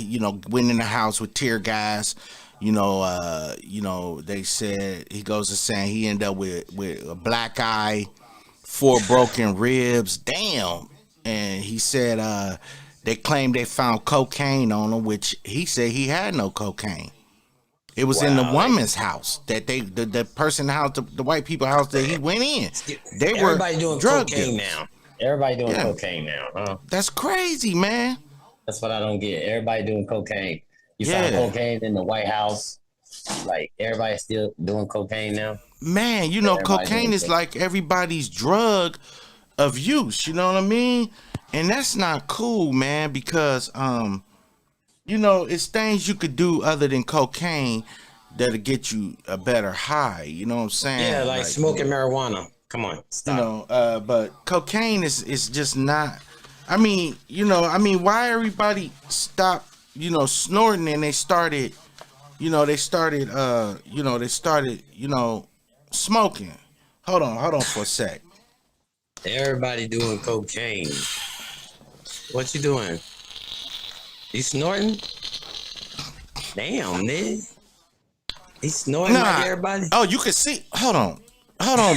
went in the house with tear gas. They said he goes to saying he ended up with a black eye, 4 broken ribs. Damn. And he said they claimed they found cocaine on him, which he said he had no cocaine. It was in the woman's house that the person house, the white people house that he went in. Everybody doing drug cocaine dealers. now. Everybody doing cocaine now, huh? That's crazy, man. That's what I don't get. Everybody doing cocaine. You found cocaine in the White House. Like, everybody still doing cocaine now? Man, cocaine is like everybody's drug of use. You know what I mean? And that's not cool, man, because, it's things you could do other than cocaine that'll get you a better high. You know what I'm saying? Yeah, like smoking marijuana. Come on, stop. But cocaine is just not. Why everybody stop snorting, and they started, smoking. Hold on for a sec. Everybody doing cocaine. What you doing? You snorting? Damn, nigga. He's snorting like everybody. Oh, you can see. Hold on,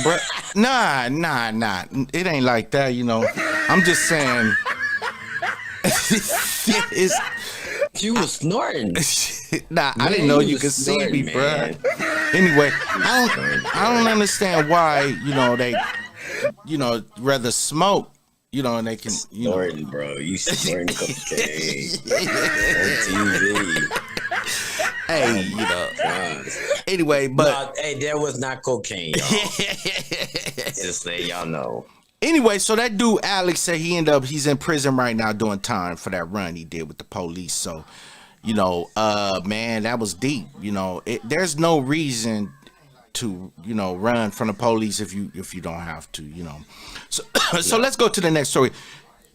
bro. Nah. It ain't like that, I'm just saying. It's. You was snorting. Nah, I didn't know you could see me, bro. Anyway, I don't understand why they rather smoke. And they can snorting, bro. You snorting cocaine on TV. Hey, Anyway, but hey, there was not cocaine, y'all. Just let y'all know. Anyway, so that dude Alex said he's in prison right now doing time for that run he did with the police. So, man, that was deep. There's no reason to run from the police if you don't have to. So let's go to the next story.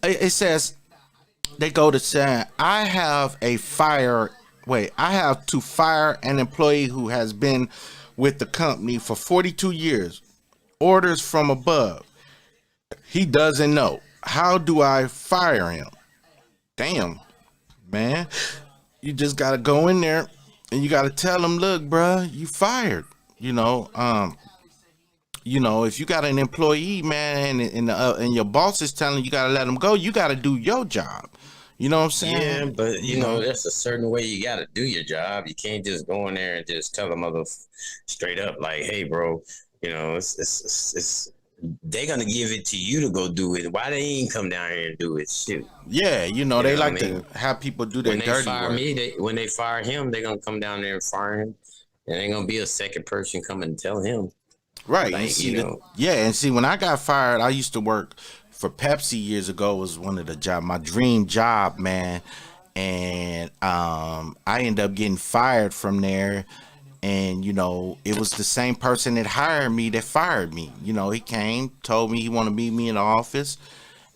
It says they go to say I have to fire an employee who has been with the company for 42 years. Orders from above. He doesn't know. How do I fire him? Damn, man. You just got to go in there and you got to tell him, look, bruh, you fired. If you got an employee, man, and your boss is telling you got to let him go, you got to do your job. You know what I'm saying? Yeah, but that's a certain way you got to do your job. You can't just go in there and just tell them straight up like, hey, bro, it's they're gonna give it to you to go do it. Why they ain't come down here and do it? Shit. Yeah, they like to have people do their dirty work. When they fire him, they're gonna come down there and fire him, and ain't gonna be a second person coming and tell him. Right. Like, and see, when I got fired, I used to work for Pepsi years ago. It was one of the my dream job, man. And I ended up getting fired from there. And, it was the same person that hired me that fired me. He came, told me he wanted to meet me in the office.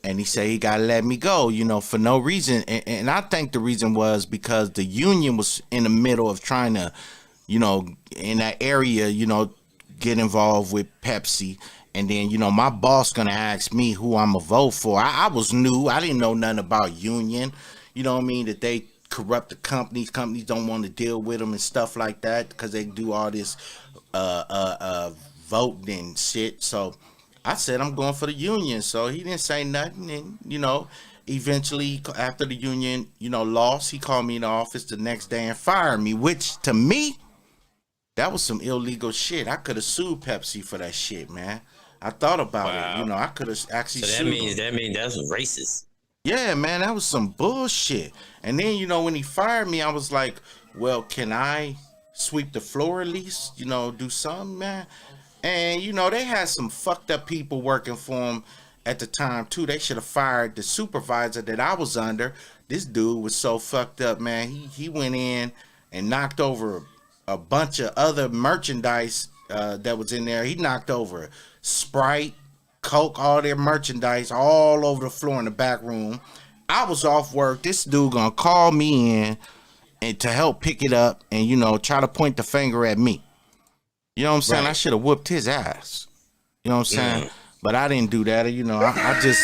And he said he got to let me go, for no reason. And I think the reason was because the union was in the middle of trying to, in that area, get involved with Pepsi. And then, my boss going to ask me who I'm going to vote for. I was new. I didn't know nothing about union. You know what I mean? That they corrupt the companies don't want to deal with them and stuff like that because they do all this voting and shit. So I said I'm going for the union. So he didn't say nothing. And eventually after the union lost, he called me in the office the next day and fired me, which to me, that was some illegal shit. I could have sued Pepsi for that shit, man. I thought about it. I could have actually sued that means that's racist. Yeah, man, that was some bullshit. And then, when he fired me, I was like, well, can I sweep the floor at least? Do something, man. And, they had some fucked up people working for him at the time, too. They should have fired the supervisor that I was under. This dude was so fucked up, man. He went in and knocked over a bunch of other merchandise that was in there. He knocked over Sprite, Coke, all their merchandise all over the floor in the back room. I was off work. This dude gonna call me in and to help pick it up and try to point the finger at me. You know what I'm saying? Right. I should have whooped his ass. You know what I'm saying? But I didn't do that. I just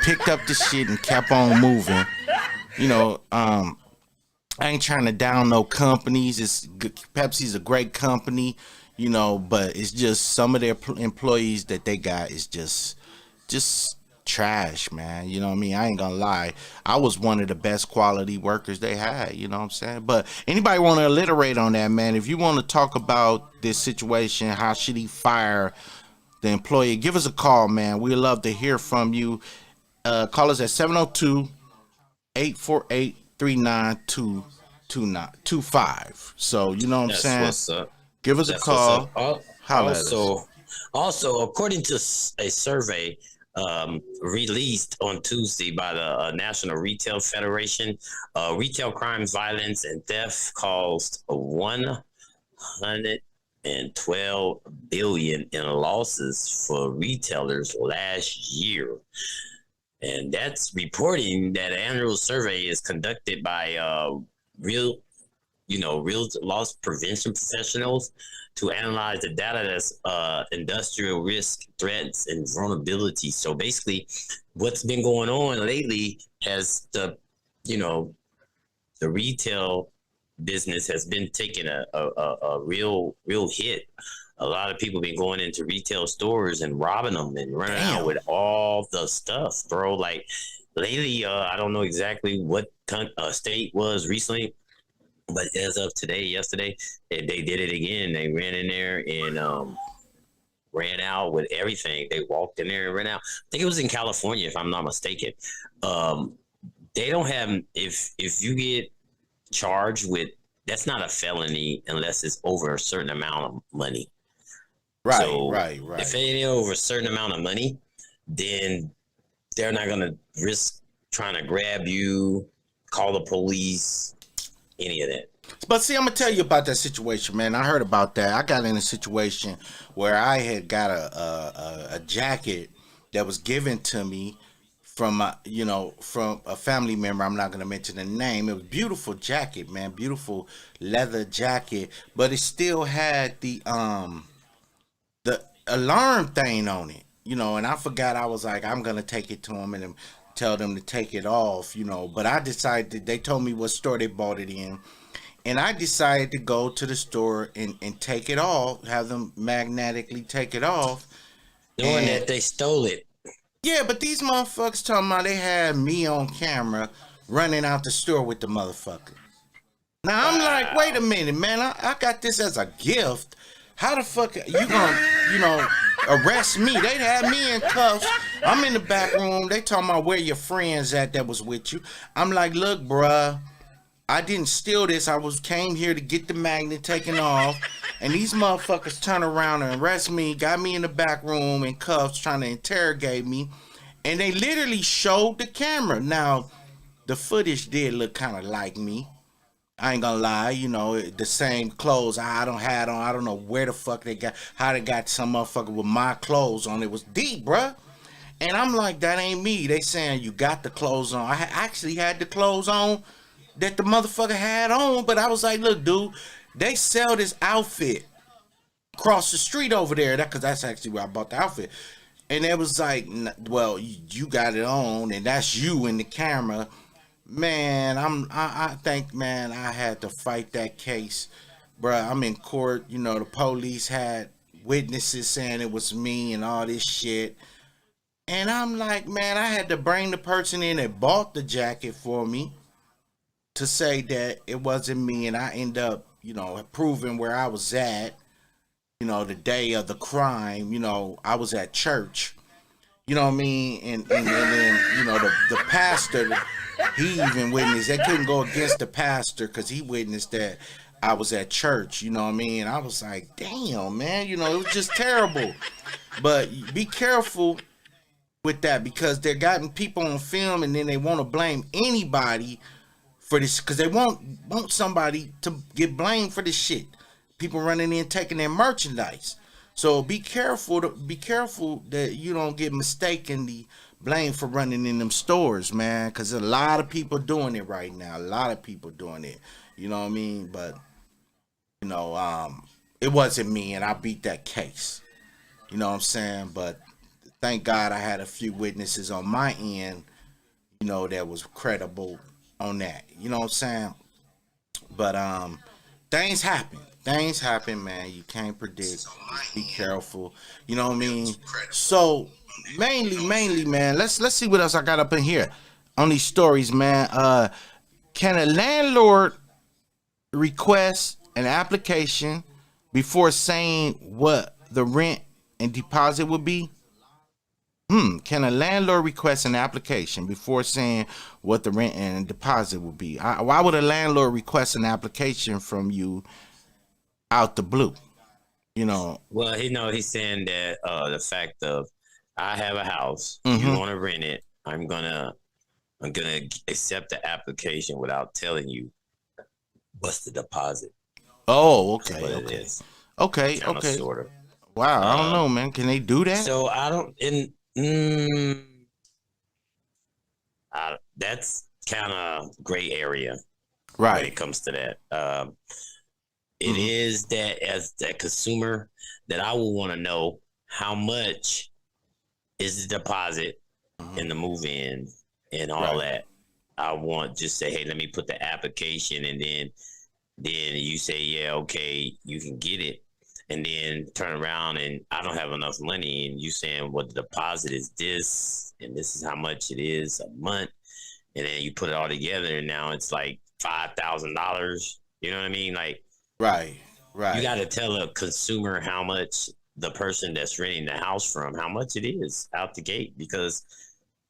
picked up the shit and kept on moving. I ain't trying to down no companies. Pepsi's a great company. But it's just some of their employees that they got is just trash, man. You know what I mean? I ain't gonna lie. I was one of the best quality workers they had, you know what I'm saying? But anybody want to alliterate on that, man? If you want to talk about this situation, how should he fire the employee, give us a call, man. We'd love to hear from you. Call us at 702-848-3925. So, you know what I'm saying? What's up. Give us a call. Also, according to a survey released on Tuesday by the National Retail Federation, retail crimes, violence, and theft caused $112 billion in losses for retailers last year. And that's reporting that an annual survey is conducted by real real loss prevention professionals to analyze the data that's industrial risk, threats, and vulnerability. So basically, what's been going on lately has the retail business has been taking a real hit. A lot of people been going into retail stores and robbing them and running out with all the stuff, bro. Like lately, I don't know exactly what state was recently, but as of yesterday, they did it again. They ran in there and ran out with everything. They walked in there and ran out. I think it was in California, if I'm not mistaken. They don't have if you get charged with, that's not a felony unless it's over a certain amount of money. Right, So right. if it ain't over a certain amount of money, then they're not gonna risk trying to grab you, call the police, any of that. But see, I'm gonna tell you about that situation, man. I heard about that. I got in a situation where I had got a jacket that was given to me from from a family member. I'm not gonna mention the name. It was a beautiful jacket, man, beautiful leather jacket, but it still had the alarm thing on it, and I forgot. I was like, I'm gonna take it to them and tell them to take it off, but I decided, they told me what store they bought it in, and I decided to go to the store and take it off, have them magnetically take it off, knowing that they stole it. Yeah, but these motherfuckers talking about they had me on camera running out the store with the motherfucker. Now I'm like, wait a minute, man, I got this as a gift. How the fuck you gonna, arrest me? They had me in cuffs. I'm in the back room. They talking about where your friends at that was with you. I'm like, look, bruh, I didn't steal this. I came here to get the magnet taken off, and these motherfuckers turn around and arrest me, got me in the back room in cuffs, trying to interrogate me, and they literally showed the camera. Now, the footage did look kind of like me. I ain't gonna lie, the same clothes I don't had on. I don't know where the fuck how they got some motherfucker with my clothes on. It was deep, bruh. And I'm like, that ain't me. They saying you got the clothes on. I actually had the clothes on that the motherfucker had on, but I was like, look, dude, they sell this outfit across the street over there. Because that's actually where I bought the outfit. And it was like, well, you got it on, and that's you in the camera. Man, I think, man, I had to fight that case, bruh. I'm in court. The police had witnesses saying it was me and all this shit. And I'm like, man, I had to bring the person in that bought the jacket for me to say that it wasn't me. And I end up, proving where I was at, the day of the crime. I was at church. You know what I mean? And then, the pastor, he even witnessed. They couldn't go against the pastor because he witnessed that I was at church. You know what I mean? I was like, damn, man. It was just terrible. But be careful with that, because they're gotten people on film, and then they want to blame anybody for this, because they want somebody to get blamed for this shit. People running in taking their merchandise. So be careful that you don't get mistakenly blamed for running in them stores, man, because a lot of people doing it right now. A lot of people doing it. You know what I mean? But it wasn't me, and I beat that case. You know what I'm saying? But thank God I had a few witnesses on my end, that was credible on that. You know what I'm saying? But things happen. Things happen, man. You can't predict. Just be careful. You know what I mean? So mainly, man. Let's see what else I got up in here on these stories, man. Can a landlord request an application before saying what the rent and deposit would be? Can a landlord request an application before saying what the rent and deposit would be? Why would a landlord request an application from you out the blue? Well, he's saying that the fact of, I have a house, you want to rent it, I'm gonna accept the application without telling you what's the deposit. Oh, okay, okay. Sort of. Wow, I don't know, man. Can they do that? So I don't. That's kind of gray area Right. when it comes to that. It Mhm. is that as a consumer that I will want to know how much is the deposit in the move in and all Right. that. I want just say, hey, let me put the application, and then you say, yeah, okay, you can get it, and then turn around and I don't have enough money, and you saying, well, the deposit is this, and this is how much it is a month, and then you put it all together, and now it's like $5,000. You know what I mean? Like, Right. you Right. got to tell a consumer how much the person that's renting the house from, how much it is out the gate. Because,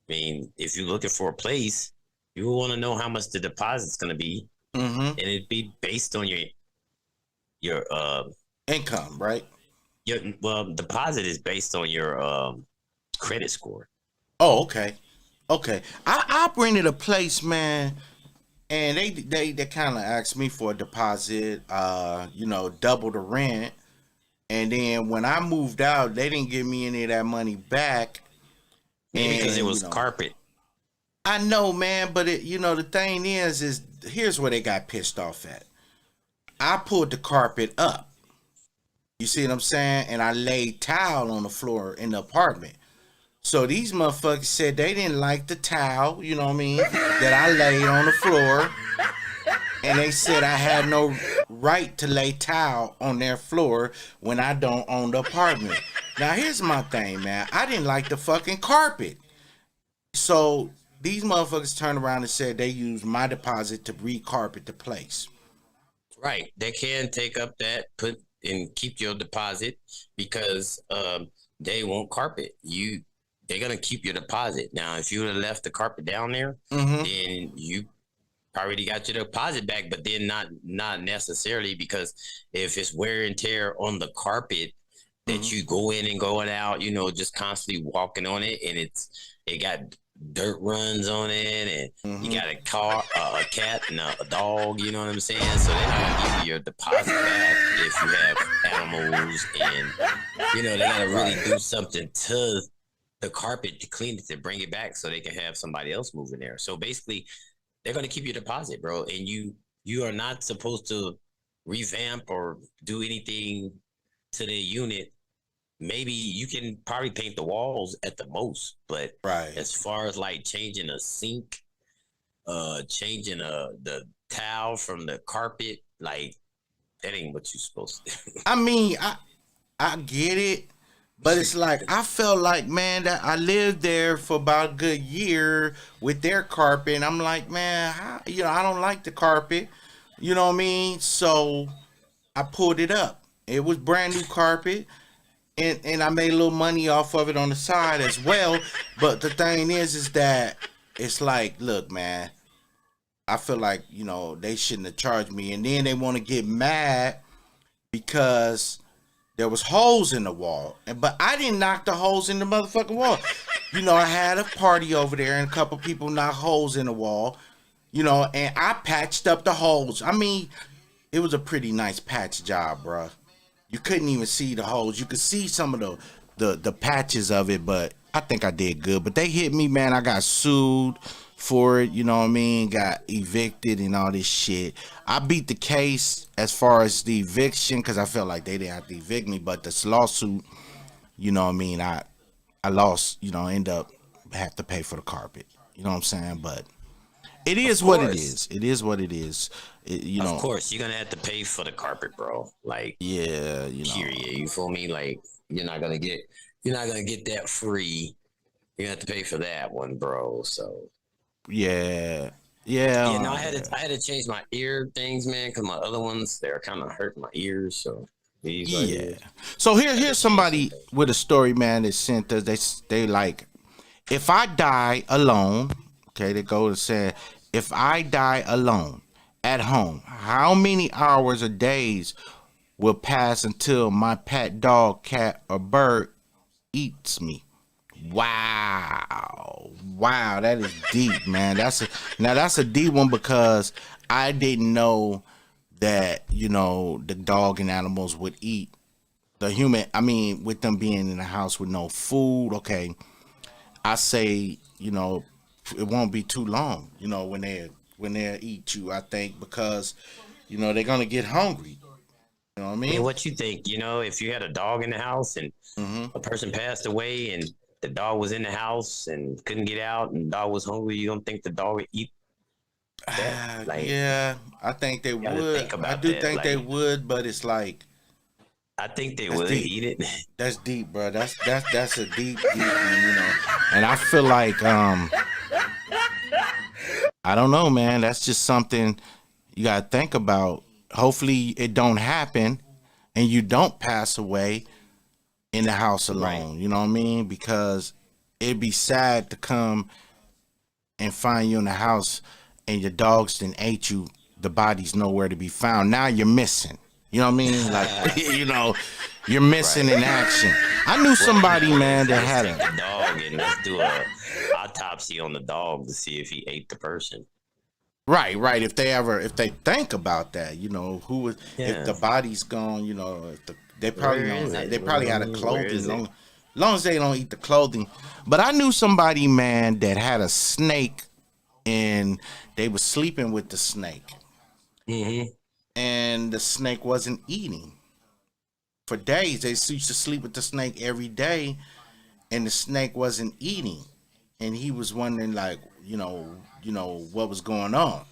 I mean, if you're looking for a place, you will want to know how much the deposit's going to be, Mm-hmm. and it'd be based on your Income, right? well, deposit is based on your credit score. Oh, okay. Okay. I rented a place, man, and they kind of asked me for a deposit, double the rent. And then when I moved out, they didn't give me any of that money back. Maybe because it And was carpet. I know, man, but the thing is here's where they got pissed off at. I pulled the carpet up. You see what I'm saying? And I laid tile on the floor in the apartment. So these motherfuckers said they didn't like the towel, you know what I mean, that I laid on the floor. And they said I had no right to lay towel on their floor when I don't own the apartment. Now here's my thing, man. I didn't like the fucking carpet. So these motherfuckers turned around and said they used my deposit to re-carpet the place. Right. They can take up that, put and keep your deposit because they won't carpet. They're gonna keep your deposit. Now, if you would have left the carpet down there, Mm-hmm. then you already got your deposit back, but then not necessarily, because if it's wear and tear on the carpet that you go in and going out, just constantly walking on it, and it got dirt runs on it, and you got a cat and a dog, you know what I'm saying? So they're not gonna give you your deposit back if you have animals, and they gotta really do something to the carpet to clean it, to bring it back so they can have somebody else move in there. So basically they're going to keep your deposit, bro. And you are not supposed to revamp or do anything to the unit. Maybe you can probably paint the walls at the most, but Right. as far as like changing a sink, changing the towel from the carpet, like that ain't what you're supposed to do. I mean, I get it, but it's like I felt like, man, that I lived there for about a good year with their carpet, and I'm like, man, I don't like the carpet, you know what I mean? So I pulled it up. It was brand new carpet, and I made a little money off of it on the side as well. But the thing is that it's like, look, man, I feel like they shouldn't have charged me, and then they want to get mad because there was holes in the wall, but I didn't knock the holes in the motherfucking wall. I had a party over there, and a couple people knocked holes in the wall, and I patched up the holes. I mean, it was a pretty nice patch job, bruh. You couldn't even see the holes. You could see some of the patches of it, but I think I did good. But they hit me, man. I got sued for it, you know what I mean? Got evicted and all this shit. I beat the case as far as the eviction because I felt like they didn't have to evict me, but this lawsuit, you know what I mean? I lost, end up have to pay for the carpet. You know what I'm saying? But it is what it is. It is what it is. Of course, you're gonna have to pay for the carpet, bro. Like, yeah, period. You feel me? Like, you're not gonna get that free. You have to pay for that one, bro. So yeah. No, I had to change my ear things, man, because my other ones, they're kind of hurting my ears. So these right here. So here's somebody with a story, man, that sent us. They like, if I die alone, okay, they go to say, if I die alone at home, how many hours or days will pass until my pet dog, cat, or bird eats me? Wow, that is deep, man. That's a deep one because I didn't know that the dog and animals would eat the human. I mean, with them being in the house with no food. Okay, I say it won't be too long, when they eat you. I think because they're gonna get hungry. You know what I I mean, mean? what you think? If you had a dog in the house and a person passed away and the dog was in the house and couldn't get out and the dog was hungry, you don't think the dog would eat that? Yeah, I think they gotta would. think about I do that, think they would, but it's like I think they that's would deep. eat it. That's deep, bro. That's a deep one. And I feel like I don't know, man. That's just something you gotta think about. Hopefully, it don't happen, and you don't pass away in the house alone. Right. You know what I mean? Because it'd be sad to come and find you in the house and your dogs done ate you. The body's nowhere to be found. Now you're missing. You know what I mean? Like, you're missing in action. I knew somebody, man, that had Take the dog and let's do a autopsy on the dog to see if he ate the person. Right. If they think about that, who was if the body's gone, they probably Where don't. is it? They probably had a Where clothing. is it? Long as they don't eat the clothing. But I knew somebody, man, that had a snake, and they was sleeping with the snake, and the snake wasn't eating for days. They used to sleep with the snake every day, and the snake wasn't eating, and he was wondering, like, what was going on.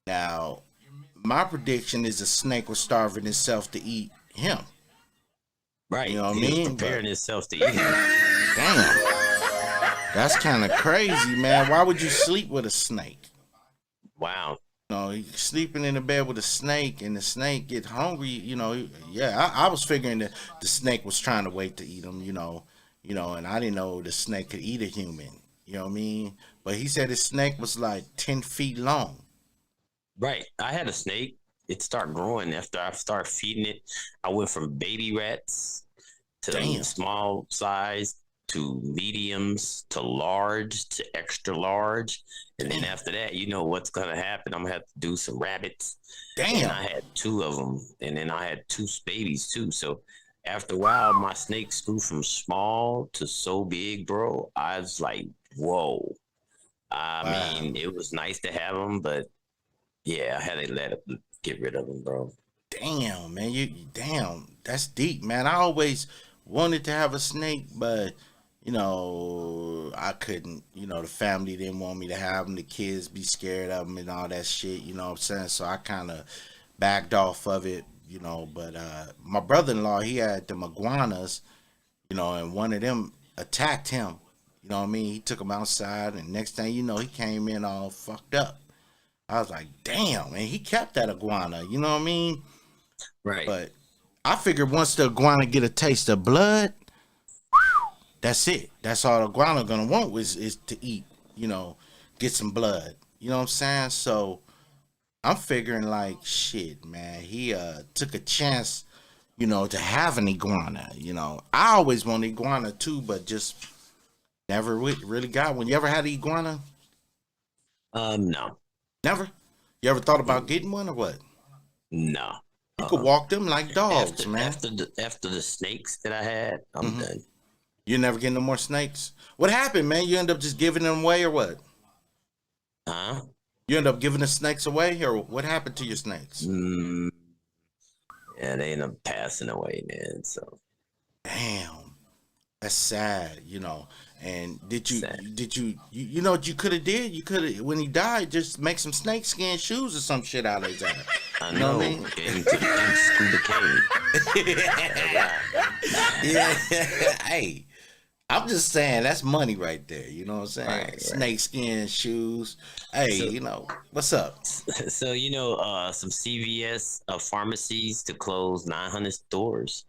Now, my prediction is the snake was starving itself to eat him. Right. You know what I He was mean? preparing himself to eat him. Damn. That's kind of crazy, man. Why would you sleep with a snake? Wow. You sleeping in the bed with a snake, and the snake get hungry. Yeah, I was figuring that the snake was trying to wait to eat him. And I didn't know the snake could eat a human. You know what I mean? But he said his snake was like 10 feet long. Right. I had a snake. It started growing after I started feeding it. I went from baby rats to small size to mediums to large to extra large. And then after that, you know what's going to happen. I'm going to have to do some rabbits. Damn. And I had 2 of them. And then I had 2 babies too. So after a while, my snakes grew from small to so big, bro. I was like, whoa. I mean, it was nice to have them, but yeah, I had to get rid of them, bro. Damn, man. That's deep, man. I always wanted to have a snake, but I couldn't. The family didn't want me to have them. The kids be scared of them and all that shit. You know what I'm saying? So I kind of backed off of it. But my brother-in-law, he had them iguanas. And one of them attacked him. You know what I mean? He took him outside, and next thing you know, he came in all fucked up. I was like, damn, man, he kept that iguana. You know what I mean? Right. But I figured once the iguana get a taste of blood, that's it. That's all the iguana gonna want is to eat, get some blood. You know what I'm saying? So I'm figuring like, shit, man, he took a chance, to have an iguana. I always wanted iguana too, but just never really got one. You ever had an iguana? No. Never? You ever thought about getting one or what? No. You could walk them like dogs, man. After the snakes that I had, I'm done. You never get no more snakes? What happened, man? You end up just giving them away or what? Huh? You end up giving the snakes away or what happened to your snakes? Yeah, they end up passing away, man. So damn. That's sad, And you know what you could have did? You could have, when he died, just make some snake skin shoes or some shit out of his ass. I You know. what I mean? In Scuba Cave. Yeah. Hey, I'm just saying that's money right there. You know what I'm saying? Right. Snake skin shoes. Hey, what's up? So some CVS pharmacies to close 900 stores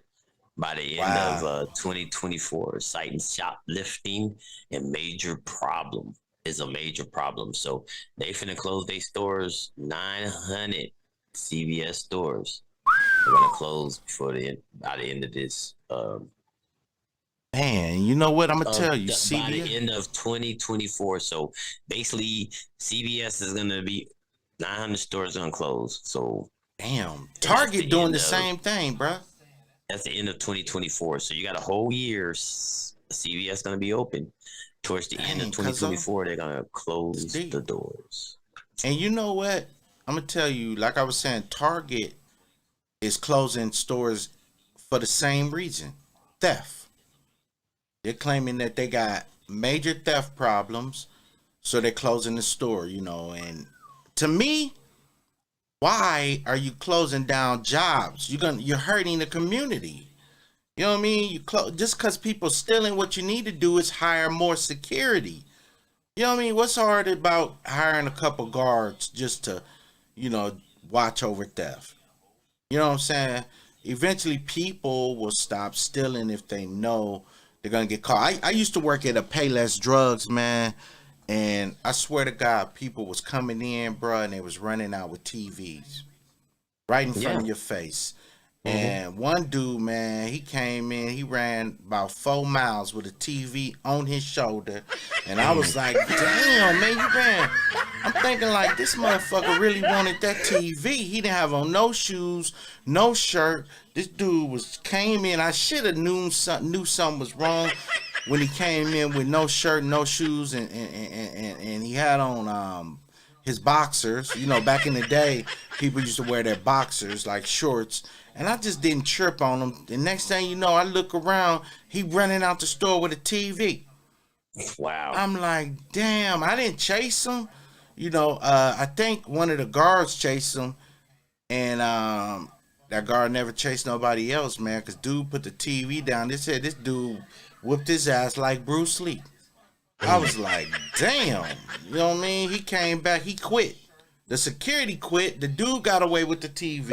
by the end of 2024, citing shoplifting and major problem is a major problem. So they finna close their stores. 900 CVS stores are gonna close by the end of this. Man, you know what? I'm gonna tell you, by the end of 2024. So basically, CVS is gonna be 900 stores gonna close. So damn, Target doing the same thing, bro. That's the end of 2024. So you got a whole year CVS going to be open. Towards the end of 2024, they're going to close the doors. And you know what? I'm going to tell you, like I was saying, Target is closing stores for the same reason. Theft. They're claiming that they got major theft problems, so they're closing the store, you know. And to me, why are you closing down jobs? You're hurting the community. You know what I mean? Just because people stealing, what you need to do is hire more security. You know what I mean? What's hard about hiring a couple guards just to, you know, watch over theft? You know what I'm saying? Eventually, people will stop stealing if they know they're gonna get caught. I used to work at a Payless Drugs, man, and I swear to God, people was coming in, bro, and they was running out with TVs right in front of your face. And one dude, man, he came in, he ran about 4 miles with a TV on his shoulder. And I was like, damn, man, you ran. I'm thinking like, this motherfucker really wanted that TV. He didn't have on no shoes, no shirt. This dude came in. I should have knew something was wrong when he came in with no shirt, no shoes, and he had on his boxers. You know, back in the day, people used to wear their boxers like shorts. And I just didn't trip on him. The next thing you know, I look around, he running out the store with a TV. Wow. I'm like, damn, I didn't chase him. You know, I think one of the guards chased him, and that guard never chased nobody else, man, because dude put the TV down. They said this dude whooped his ass like Bruce Lee. I was like, damn. You know what I mean? He came back, he quit. The security quit. The dude got away with the TV.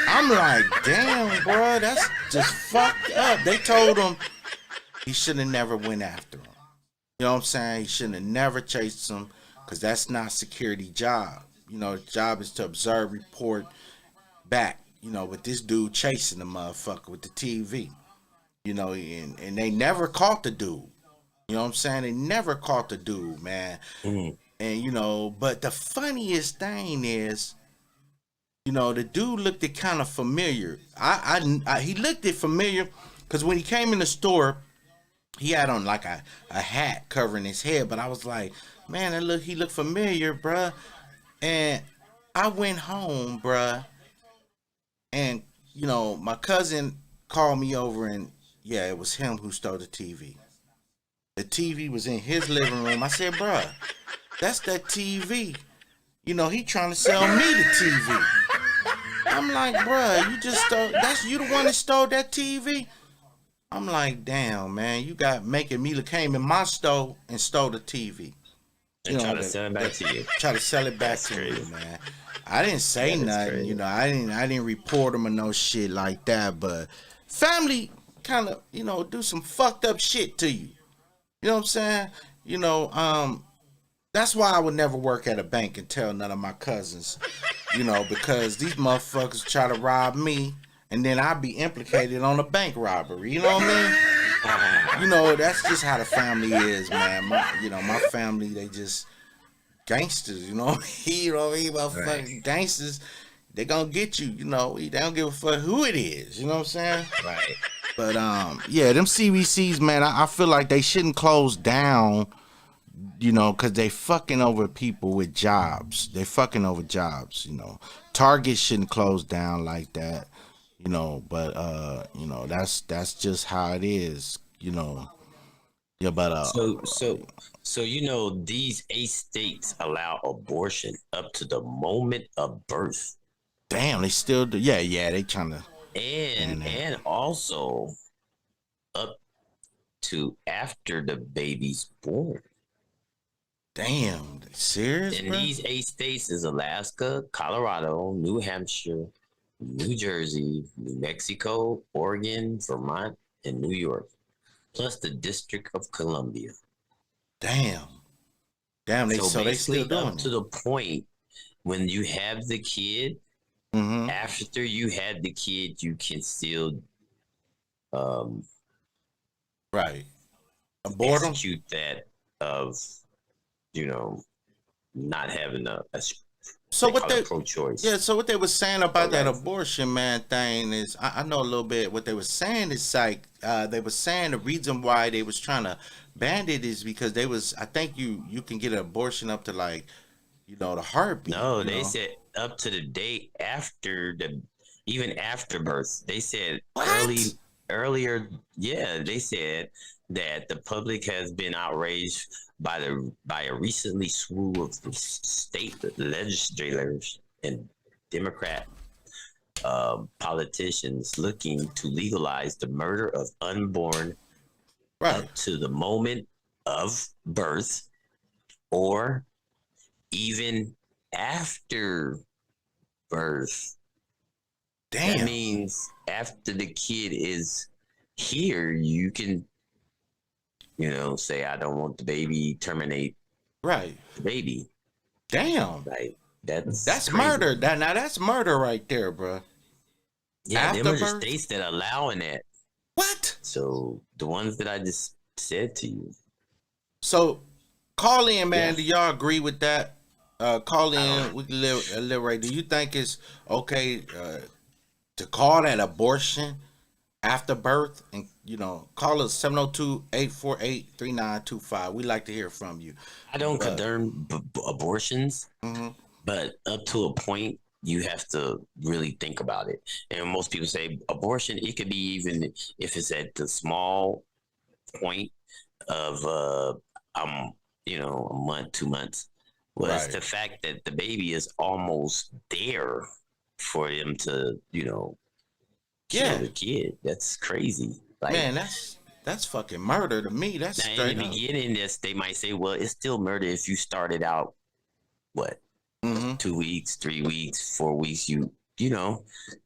I'm like, damn, bro, that's just fucked up. They told him he should have never went after him. You know what I'm saying? He shouldn't have never chased him, because that's not security job. You know, the job is to observe, report back. You know, with this dude chasing the motherfucker with the TV. You know, and they never caught the dude. You know what I'm saying? They never caught the dude, man. Mm-hmm. And, you know, but the funniest thing is, you know, the dude looked it kind of familiar. He looked it familiar because when he came in the store, he had on like a hat covering his head. But I was like, man, he looked familiar, bruh. And I went home, bruh. And, you know, my cousin called me over and, yeah, it was him who stole the TV. The TV was in his living room. I said, bruh, that's that TV. You know, he trying to sell me the TV. I'm like, bruh, you just stole, you the one that stole that TV? I'm like, damn, man, you got making me came in my store and stole the TV. And try to sell it back to you. Try to sell it back to me, man. I didn't say nothing, crazy. You know, I didn't report him or no shit like that, but family kind of, you know, do some fucked up shit to you. You know what I'm saying? You know, that's why I would never work at a bank and tell none of my cousins, you know, because these motherfuckers try to rob me and then I'd be implicated on a bank robbery. You know what I mean? You know, that's just how the family is, man. My family, they just gangsters, you know? You know what I mean? Motherfucking gangsters, they gonna get you, you know. They don't give a fuck who it is, you know what I'm saying? Right. But, yeah, them CVCs, man, I feel like they shouldn't close down, you know, because they fucking over people with jobs. They fucking over jobs, you know. Target shouldn't close down like that, you know, but, you know, that's just how it is, you know. Yeah, but, So, you know, these 8 states allow abortion up to the moment of birth. Damn, they still do. Yeah, they trying to. And also up to after the baby's born. Damn, serious? And these 8 states is Alaska, Colorado, New Hampshire, New Jersey, New Mexico, Oregon, Vermont, and New York, plus the District of Columbia. Damn, they still doing up to the point when you have the kid. Mm-hmm. After you had the kid, you can still, right, execute that of, you know, not having a So They what call they it pro-choice. Yeah, so what they were saying about that Pro-life. abortion man thing is I know a little bit. What they were saying is like they were saying the reason why they was trying to ban it is because they was I think you can get an abortion up to like the heartbeat. No, they said up to the date even after birth. They said What? earlier. Yeah, they said that the public has been outraged by a recently slew of state legislators and Democrat politicians looking to legalize the murder of unborn Right. up to the moment of birth or even after birth. Damn. That means after the kid is here, you can, say, I don't want the baby, terminate Right. the baby. Damn. Like, that's crazy. murder. Now that's murder right there, bro. Yeah, them are the Afterbirth? states that allowing that. What? So the ones that I just said to you. So call in, man. Yeah. Do y'all agree with that? Call in. We can liberate. Do you think it's okay to call that abortion after birth? And call us 702-848-3925. We like to hear from you. I don't condone abortions, Mhm. but up to a point, you have to really think about it. And most people say abortion, it could be even if it's at the small point of a month, 2 months. Well, it's Right. the fact that the baby is almost there for them to, kill Yeah. the kid. That's crazy. Like, Man, that's fucking murder to me. That's now, straight in the up. beginning, they might say, well, it's still murder if you started out, what, Mhm. 2 weeks, 3 weeks, 4 weeks.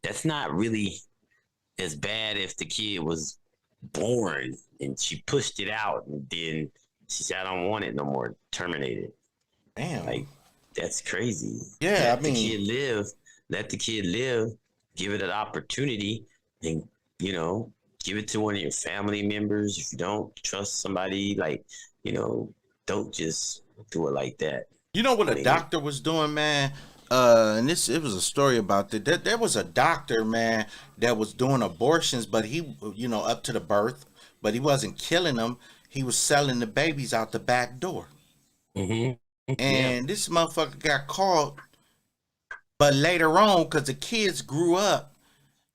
That's not really as bad if the kid was born and she pushed it out and then she said, I don't want it no more, terminated. Damn. Like, that's crazy. Yeah, Let the kid live. Let the kid live. Give it an opportunity and, give it to one of your family members. If you don't trust somebody, don't just do it like that. You know what I a mean, doctor was doing, man? And it was a story about that. There was a doctor, man, that was doing abortions, but he, up to the birth, but he wasn't killing them. He was selling the babies out the back door. Mm-hmm. And this motherfucker got caught. But later on, because the kids grew up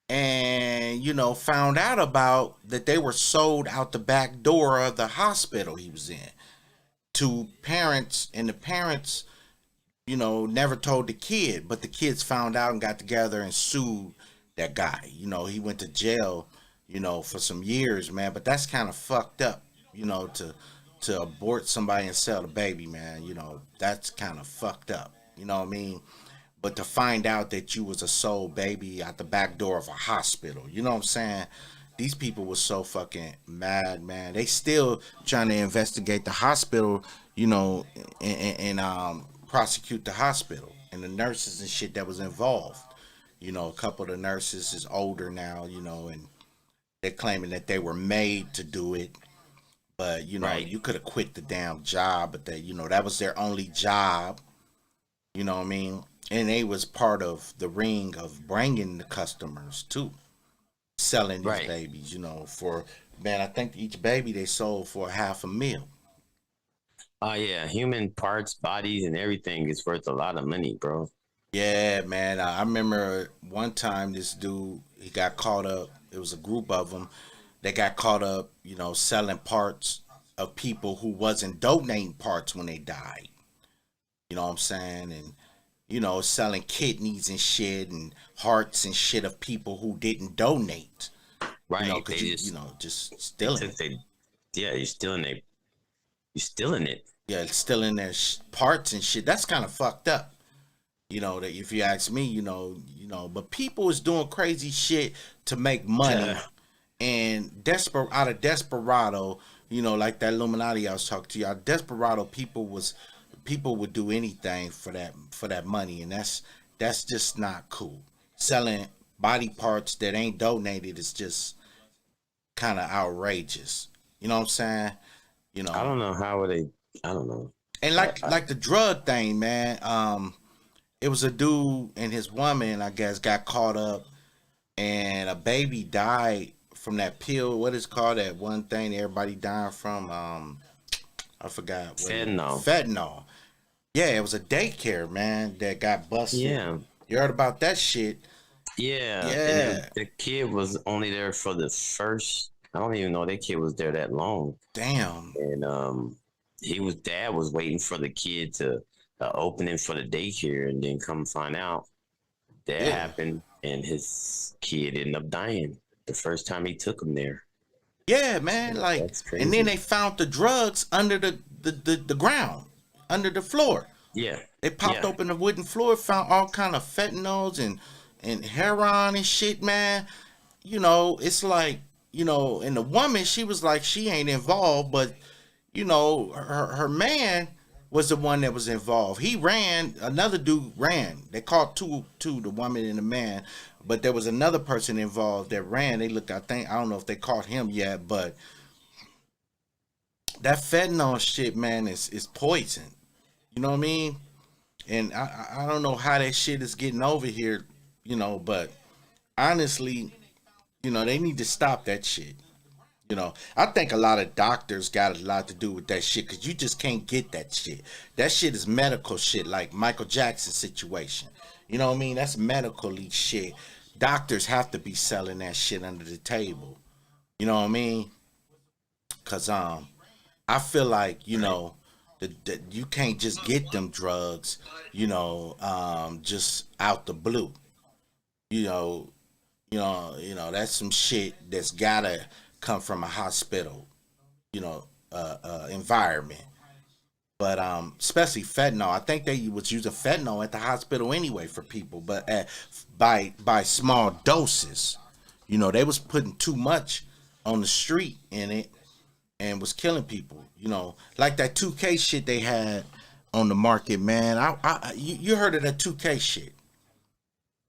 and, found out about that they were sold out the back door of the hospital he was in to parents, and the parents never told the kid, but the kids found out and got together and sued that guy. He went to jail, for some years, man. But that's kind of fucked up, to abort somebody and sell the baby, man. That's kind of fucked up. You know what I mean? But to find out that you was a sold baby out the back door of a hospital, you know what I'm saying? These people were so fucking mad, man. They still trying to investigate the hospital, and prosecute the hospital and the nurses and shit that was involved. A couple of the nurses is older now, and they're claiming that they were made to do it. But, Right. you could have quit the damn job, but that was their only job. You know what I mean? And they was part of the ring of bringing the customers too, selling these Right. babies. For man, I think each baby they sold for $500,000. Oh, yeah. Human parts, bodies, and everything is worth a lot of money, bro. Yeah, man. I remember one time this dude he got caught up. It was a group of them. They got caught up, selling parts of people who wasn't donating parts when they died. You know what I'm saying? And selling kidneys and shit and hearts and shit of people who didn't donate. Right. Because They just stealing it. Yeah, you're stealing it. You're stealing it. Yeah, stealing their parts and shit. That's kind of fucked up. That if you ask me, but people is doing crazy shit to make money. Yeah. And out of desperado, like that Illuminati I was talking to you, out of desperado, people would do anything for that money, and that's just not cool. Selling body parts that ain't donated is just kind of outrageous. You know what I'm saying? I don't know how are they. I don't know. And like the drug thing, man. it was a dude and his woman, I guess, got caught up, and a baby died from that pill. What is called that one thing everybody dying from? I forgot. Fentanyl. Yeah, it was a daycare, man, that got busted. Yeah. You heard about that shit? Yeah. Yeah. And the kid was only there for the first. I don't even know that kid was there that long. Damn. And dad was waiting for the kid to open it for the daycare, and then come find out that happened, and his kid ended up dying the first time he took him there. Yeah, man. Like, That's crazy. and then they found the drugs under the ground, under the floor. Yeah. They popped open the wooden floor, found all kind of fentanyls and heroin and shit, man. You know, it's like, you know, and the woman, she was like, she ain't involved, but, you know, her man was the one that was involved. He ran, another dude ran. They caught two, the woman and the man, but there was another person involved that ran. They looked, I don't know if they caught him yet, but that fentanyl shit, man, is poison. You know what I mean? And I don't know how that shit is getting over here, you know, but honestly, you know, they need to stop that shit. You know, I think a lot of doctors got a lot to do with that shit, because you just can't get that shit. That shit is medical shit, like Michael Jackson's situation. You know what I mean? That's medically shit. Doctors have to be selling that shit under the table. You know what I mean? Because I feel like, you know, that you can't just get them drugs, you know, just out the blue. You know, that's some shit that's gotta come from a hospital, you know, environment. But especially fentanyl, I think they was using fentanyl at the hospital anyway for people, but by small doses. You know, they was putting too much on the street in it and was killing people. You know, like that 2K shit they had on the market, man. You heard of that 2K shit?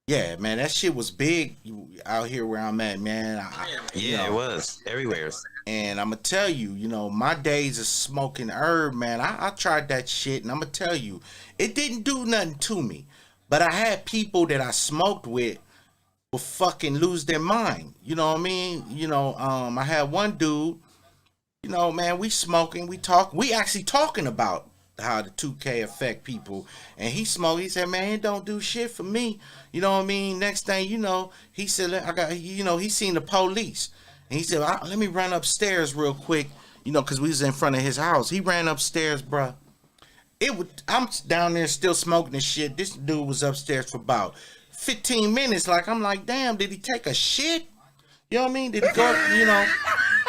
Yeah, man, that shit was big out here where I'm at, man. It was everywhere. And I'm gonna tell you, you know, my days of smoking herb, man, I tried that shit, and I'm gonna tell you, it didn't do nothing to me. But I had people that I smoked with will fucking lose their mind. You know what I mean? You know, I had one dude, you know, man, we smoking, we actually talking about how the 2K affect people, and he smoked. He said, man, it don't do shit for me. You know what I mean? Next thing you know, he said, he seen the police, and he said, let me run upstairs real quick, you know, because we was in front of his house. He ran upstairs, bruh. I'm down there still smoking this shit. This dude was upstairs for about 15 minutes. Like, I'm like, damn, did he take a shit? You know what I mean? Did he go, you know?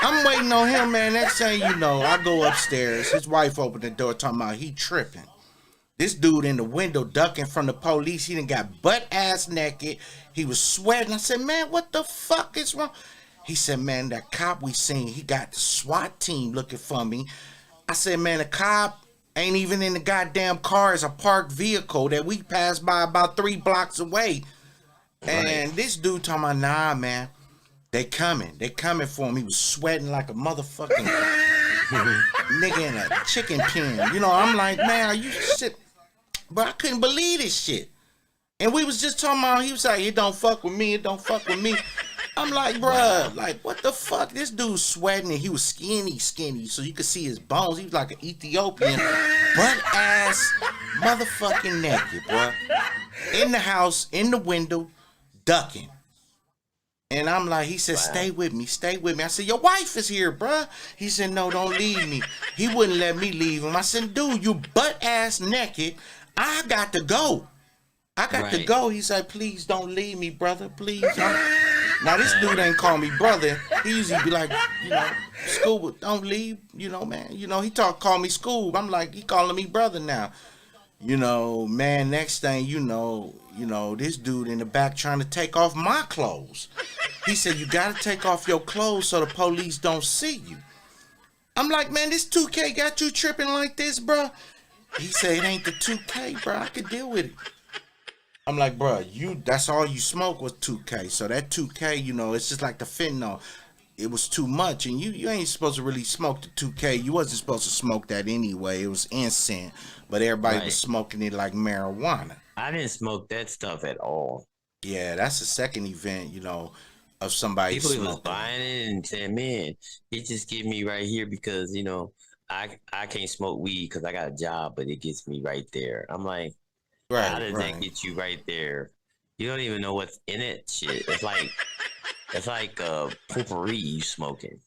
I'm waiting on him, man. Next thing you know, I go upstairs. His wife opened the door talking about he tripping. This dude in the window ducking from the police. He done got butt ass naked. He was sweating. I said, man, what the fuck is wrong? He said, man, that cop we seen, he got the SWAT team looking for me. I said, man, the cop ain't even in the goddamn car. It's a parked vehicle that we passed by about 3 blocks away. And this dude talking about, nah, man. They coming for him. He was sweating like a motherfucking nigga in a chicken pen. You know, I'm like, man, are you shit? But I couldn't believe this shit. And we was just talking about, he was like, it don't fuck with me, it don't fuck with me. I'm like, bruh, like, what the fuck? This dude's sweating, and he was skinny, so you could see his bones. He was like an Ethiopian, butt-ass, motherfucking naked, bruh. In the house, in the window, ducking. And I'm like, he said, stay with me. I said, your wife is here, bruh. He said, no, don't leave me. He wouldn't let me leave him. I said, dude, you butt-ass naked. I got to go. To go. He said, please don't leave me, brother. Please. Now, this dude ain't call me brother. He usually be like, you know, Scoob, don't leave, you know, man. You know, he call me Scoob. I'm like, he calling me brother now. You know, man, next thing you know, this dude in the back trying to take off my clothes. He said, you got to take off your clothes so the police don't see you. I'm like, man, this 2K got you tripping like this, bro? He said, it ain't the 2K, bro. I could deal with it. I'm like, bro, that's all you smoke was 2K. So that 2K, you know, it's just like the fentanyl. It was too much, and you ain't supposed to really smoke the 2K. You wasn't supposed to smoke that anyway. It was incense, but everybody was smoking it like marijuana. I didn't smoke that stuff at all. Yeah, that's the second event, of somebody People was smoking. buying it and saying, "Man, it just get me right here because I can't smoke weed because I got a job, but it gets me right there." I'm like, how Right, does that right, get you right there? You don't even know what's in it. Shit, it's like potpourri you smoking.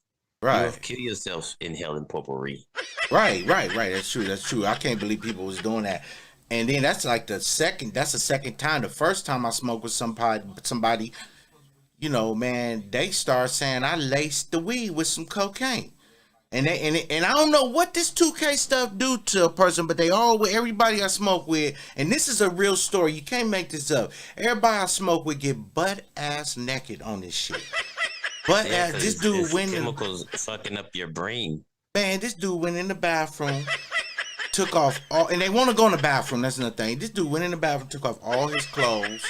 You'll right, kill yourself inhaling potpourri. right. That's true. That's true. I can't believe people was doing that. And then that's like the second. That's the second time. The first time I smoked with somebody, man, they start saying I laced the weed with some cocaine. And I don't know what this 2K stuff do to a person, but they all everybody I smoke with, and this is a real story. You can't make this up. Everybody I smoke with get butt ass naked on this shit. But Yeah, this because dude it's went in, chemicals fucking up your brain. man. This dude went in the bathroom, took off all, and they want to go in the bathroom. That's another thing. This dude went in the bathroom, took off all his clothes,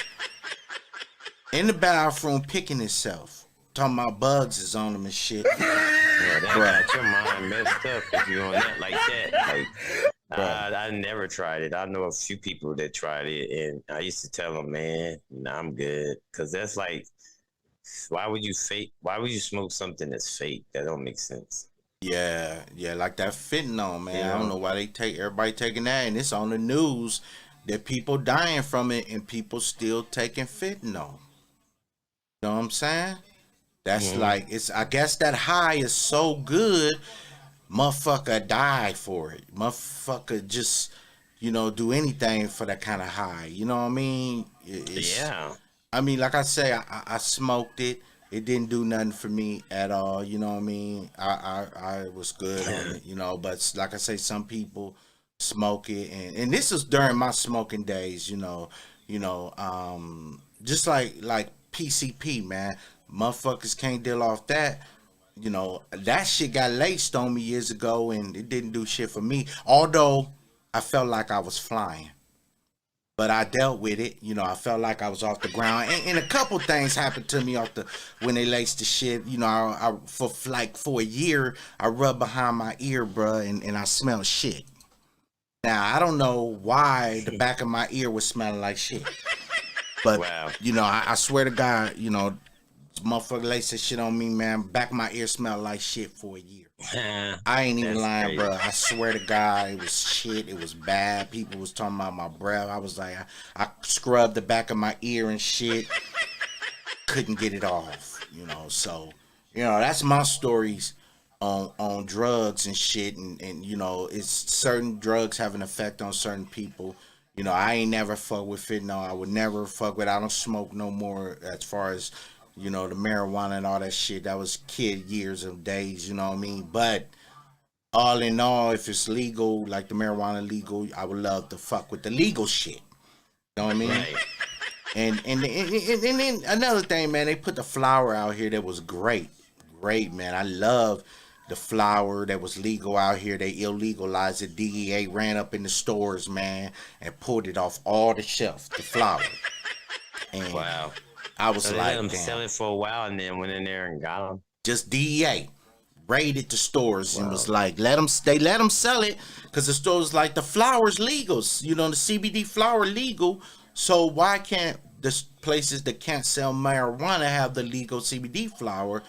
in the bathroom, picking himself, talking about bugs is on him and shit. Yeah, that Bruh. got your mind messed up if you're on that like that. Like, I never tried it. I know a few people that tried it, and I used to tell them, "Man, nah, I'm good," because that's like, why would you fake? Why would you smoke something that's fake? That don't make sense. Yeah, like that fentanyl, man. You I don't know? know why everybody taking that, and it's on the news that people dying from it, and people still taking fentanyl. You know what I'm saying? That's Mhm. like I guess that high is so good, motherfucker die for it. Motherfucker just do anything for that kind of high. You know what I mean? It's Yeah. I mean, like I say, I smoked it. It didn't do nothing for me at all. You know what I mean? I was good on it. But like I say, some people smoke it, and this was during my smoking days. Just like PCP, man. Motherfuckers can't deal off that. That shit got laced on me years ago, and it didn't do shit for me. Although I felt like I was flying, but I dealt with it. I felt like I was off the ground, and a couple things happened to me when they laced the shit. For a year, I rubbed behind my ear, bruh, and I smelled shit. Now I don't know why the back of my ear was smelling like shit, but Wow. I swear to God, motherfucker laced that shit on me, man. Back of my ear smelled like shit for a year. I ain't even That's lying, crazy. bro. I swear to God, it was shit. It was bad. People was talking about my breath. I was like, I scrubbed the back of my ear and shit. Couldn't get it off, So, that's my stories on drugs and shit, and it's certain drugs have an effect on certain people. I ain't never fuck with fentanyl. I would never fuck with. I don't smoke no more. As far as the marijuana and all that shit, that was kid years of days. You know what I mean? But all in all, if it's legal, like the marijuana legal, I would love to fuck with the legal shit. You know what I mean? Right. And then another thing, man, they put the flower out here that was great, man. I love the flower that was legal out here. They illegalized it. DEA ran up in the stores, man, and pulled it off all the shelves. The flower, and Wow. I was So they let like, them damn, sell it for a while and then went in there and got them. just DEA raided the stores and Wow. was like, they let them sell it because the store was like, the flower's legal. The CBD flower legal. So why can't the places that can't sell marijuana have the legal CBD flower?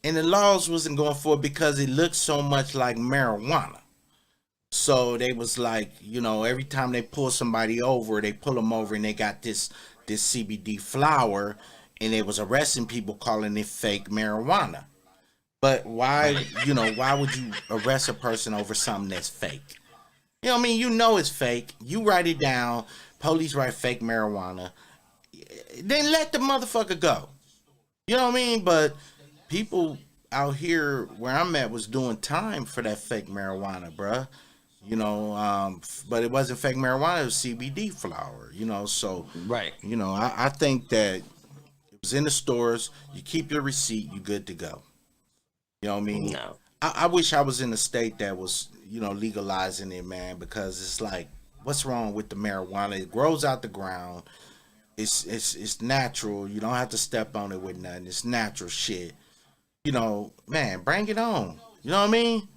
And the laws wasn't going for it because it looked so much like marijuana. So they was like, every time they pull somebody over, they pull them over and they got this CBD flower, and they was arresting people calling it fake marijuana. But why, why would you arrest a person over something that's fake? You know what I mean? It's fake. You write it down. Police write fake marijuana. Then let the motherfucker go. You know what I mean? But people out here where I'm at was doing time for that fake marijuana, bruh. But it wasn't fake marijuana. It was CBD flower. So Right. I think that it was in the stores. You keep your receipt. You good to go. You know what I mean? No. I wish I was in a state that was, legalizing it, man, because it's like, what's wrong with the marijuana? It grows out the ground. It's natural. You don't have to step on it with nothing. It's natural shit. Man, bring it on. You know what I mean?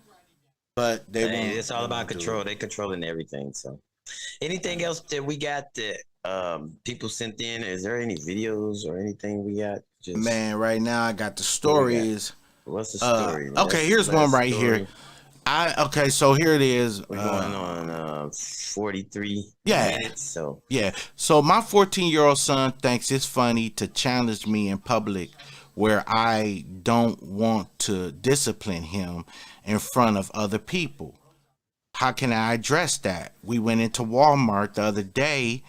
But they Hey, won't. it's all They about won't do control. it. They controlling everything. So Anything else that we got that people sent in? Is there any videos or anything we got? Just Man, right now I got the what we got? stories. What's the story? Okay, That's here's the one last right story. here. Okay, so here it is. We're going on 43 Yeah. minutes. So Yeah. So my 14-year-old son thinks it's funny to challenge me in public where I don't want to discipline him in front of other people. How can I address that? We went into Walmart the other day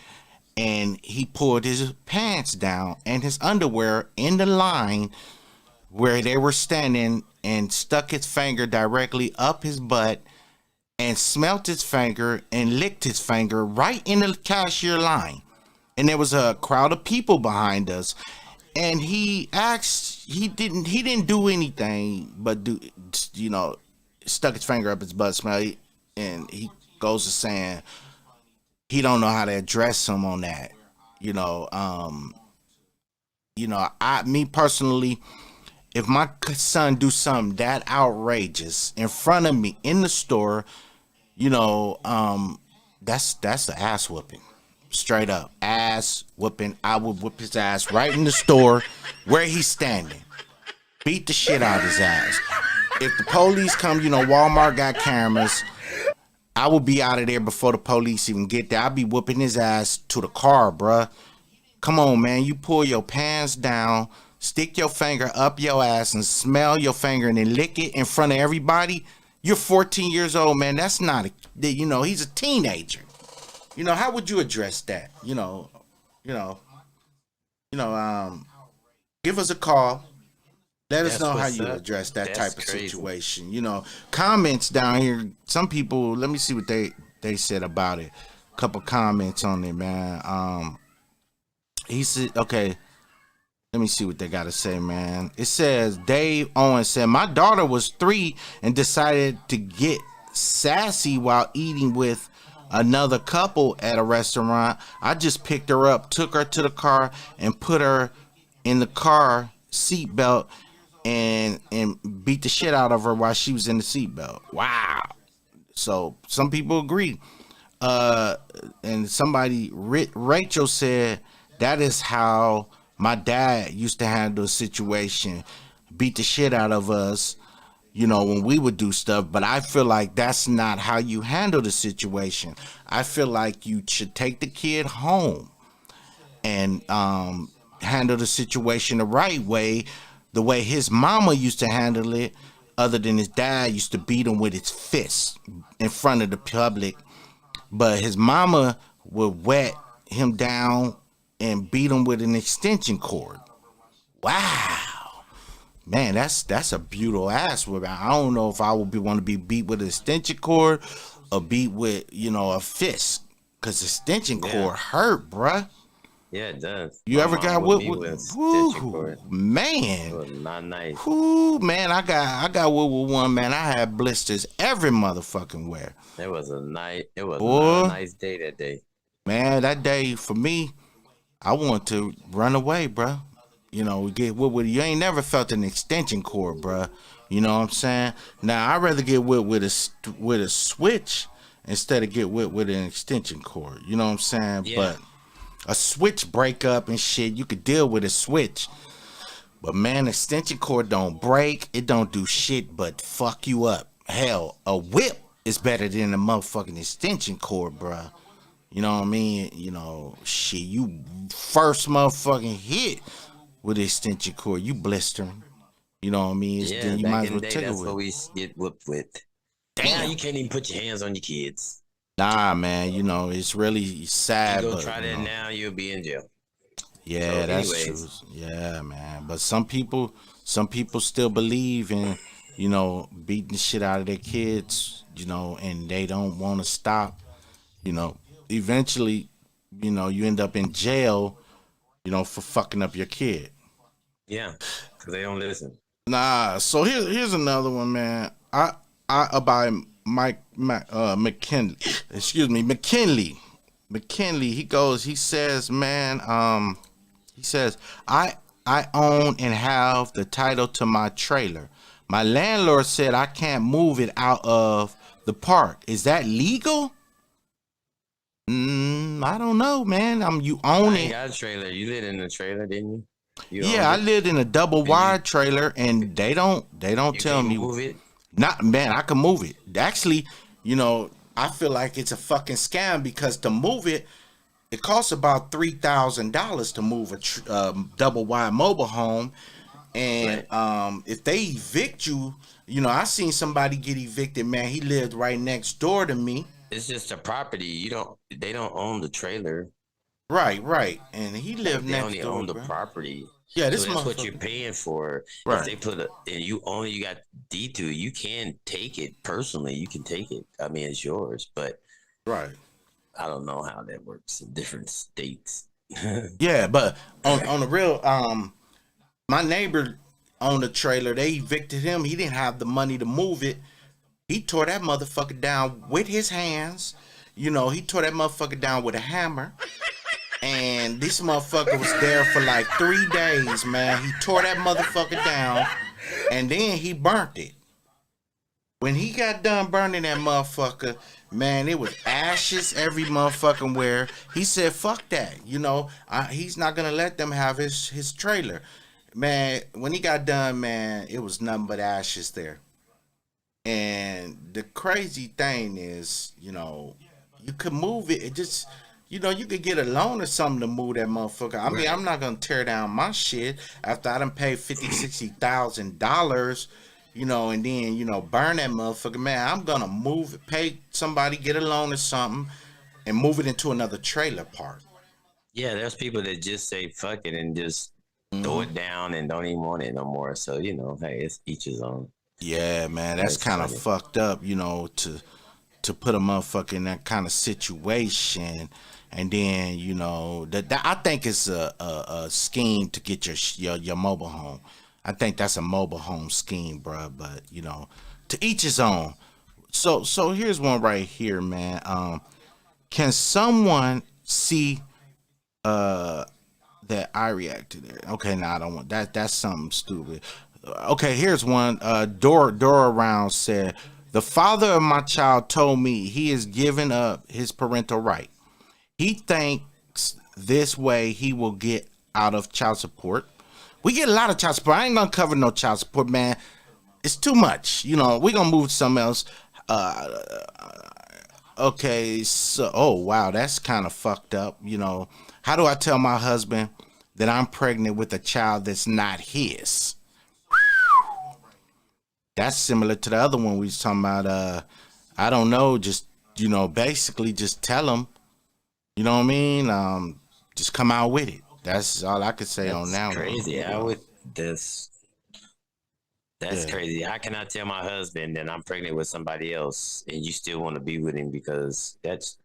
and he pulled his pants down and his underwear in the line where they were standing and stuck his finger directly up his butt and smelt his finger and licked his finger right in the cashier line. And there was a crowd of people behind us. And he didn't do anything but stuck his finger up his butt, smell it, and he goes to saying he don't know how to address him on that. Me personally, if my son do something that outrageous in front of me in the store, that's an ass whooping. Straight up ass whooping. I would whip his ass right in the store where he's standing. Beat the shit out of his ass. If the police come, Walmart got cameras. I will be out of there before the police even get there. I'll be whooping his ass to the car, bruh. Come on, man. You pull your pants down, stick your finger up your ass and smell your finger and then lick it in front of everybody. You're 14 years old, man. That's not he's a teenager. How would you address that? Give us a call. Let us know how you address that type of situation. Comments down here. Some people, let me see what they said about it. A couple comments on it, man. He said, okay, let me see what they got to say, man. It says, Dave Owens said, my daughter was 3 and decided to get sassy while eating with another couple at a restaurant. I just picked her up, took her to the car, and put her in the car seatbelt and beat the shit out of her while she was in the seatbelt. Wow. So some people agree. And somebody, Rachel said, that is how my dad used to handle a situation, beat the shit out of us, when we would do stuff. But I feel like that's not how you handle the situation. I feel like you should take the kid home and handle the situation the right way, the way his mama used to handle it, other than his dad used to beat him with his fists in front of the public. But his mama would wet him down and beat him with an extension cord. Wow. Man, that's a brutal ass whipping. I don't know if I would want to be beat with an extension cord or beat with, a fist. Because extension cord hurt, bruh. yeah, it does. You ever got whipped with extension cord? Man. It was not nice. Whoo, man, I got whipped with one, man. I had blisters every motherfucking where. It was not a nice day that day. Man, that day for me, I want to run away, bruh. Get whipped with, you ain't never felt an extension cord, bruh. You know what I'm saying? Now, I'd rather get whipped with a switch instead of get whipped with an extension cord. You know what I'm saying? Yeah. But a switch break up and shit, you could deal with a switch. But man, extension cord don't break. It don't do shit but fuck you up. Hell, a whip is better than a motherfucking extension cord, bruh. You know what I mean? Shit, you first motherfucking hit with the extension cord, you blistering. You know what I mean? Then you might as well take it that's with. what we get whipped with. Damn. Now you can't even put your hands on your kids. Nah, man, it's really sad. You go but, try that now, you'll be in jail. Yeah, So that's anyways. true. Yeah, man. But some people still believe in, beating the shit out of their kids, and they don't want to stop. Eventually, you end up in jail, for fucking up your kid. Yeah, because they don't listen. Nah, so here's another one, man. I about McKinley. Excuse me, McKinley. He says, man, he says, I own and have the title to my trailer. My landlord said I can't move it out of the park. Is that legal? I don't know, man. You own I ain't it. got a trailer. You lived in a trailer, didn't you? Yeah, I lived in a double wide trailer, and they don't tell me. Move it. Not, man, I can move it. Actually, I feel like it's a fucking scam because to move it, it costs about $3,000 to move a double wide mobile home, and if they evict you, I seen somebody get evicted. Man, he lived right next door to me. It's just a property. They don't own the trailer. Right, and he lived next door. They only own the property. Yeah, this so that's what you're paying for. Right. If they put and you got D2, you can take it personally. You can take it. I mean, it's yours, but right. I don't know how that works in different states. Yeah, but on the real, my neighbor owned a trailer. They evicted him. He didn't have the money to move it. He tore that motherfucker down with his hands. He tore that motherfucker down with a hammer. And this motherfucker was there for like 3 days, man. He tore that motherfucker down, and then he burnt it. When he got done burning that motherfucker, man, it was ashes every motherfucking where. He said, fuck that. He's not going to let them have his trailer. Man, when he got done, man, it was nothing but ashes there. And the crazy thing is, you could move it. It just... you could get a loan or something to move that motherfucker. I mean, I'm not gonna tear down my shit after I done paid $50,000-$60,000, and then burn that motherfucker. Man, I'm gonna move it, pay somebody, get a loan or something, and move it into another trailer park. Yeah, there's people that just say fuck it and just throw it down and don't even want it no more. So hey, it's each his own. Yeah, man, that's kind of fucked up, to put a motherfucker in that kind of situation. And then, that I think it's a scheme to get your mobile home. I think that's a mobile home scheme, bro. But, to each his own. So here's one right here, man. Can someone see that I reacted there? Okay, I don't want that. That's something stupid. Okay, here's one. Dora Round said, the father of my child told me he is giving up his parental right. He thinks this way he will get out of child support. We get a lot of child support. I ain't gonna cover no child support, man. It's too much. We're gonna move to something else. Okay, so wow, that's kind of fucked up. How do I tell my husband that I'm pregnant with a child that's not his? That's similar to the other one we was talking about. I don't know, just basically just tell him. You know what I mean? Just come out with it. That's all I could say on that. Crazy. That's crazy. How can I tell my husband that I'm pregnant with somebody else and you still want to be with him? Because that's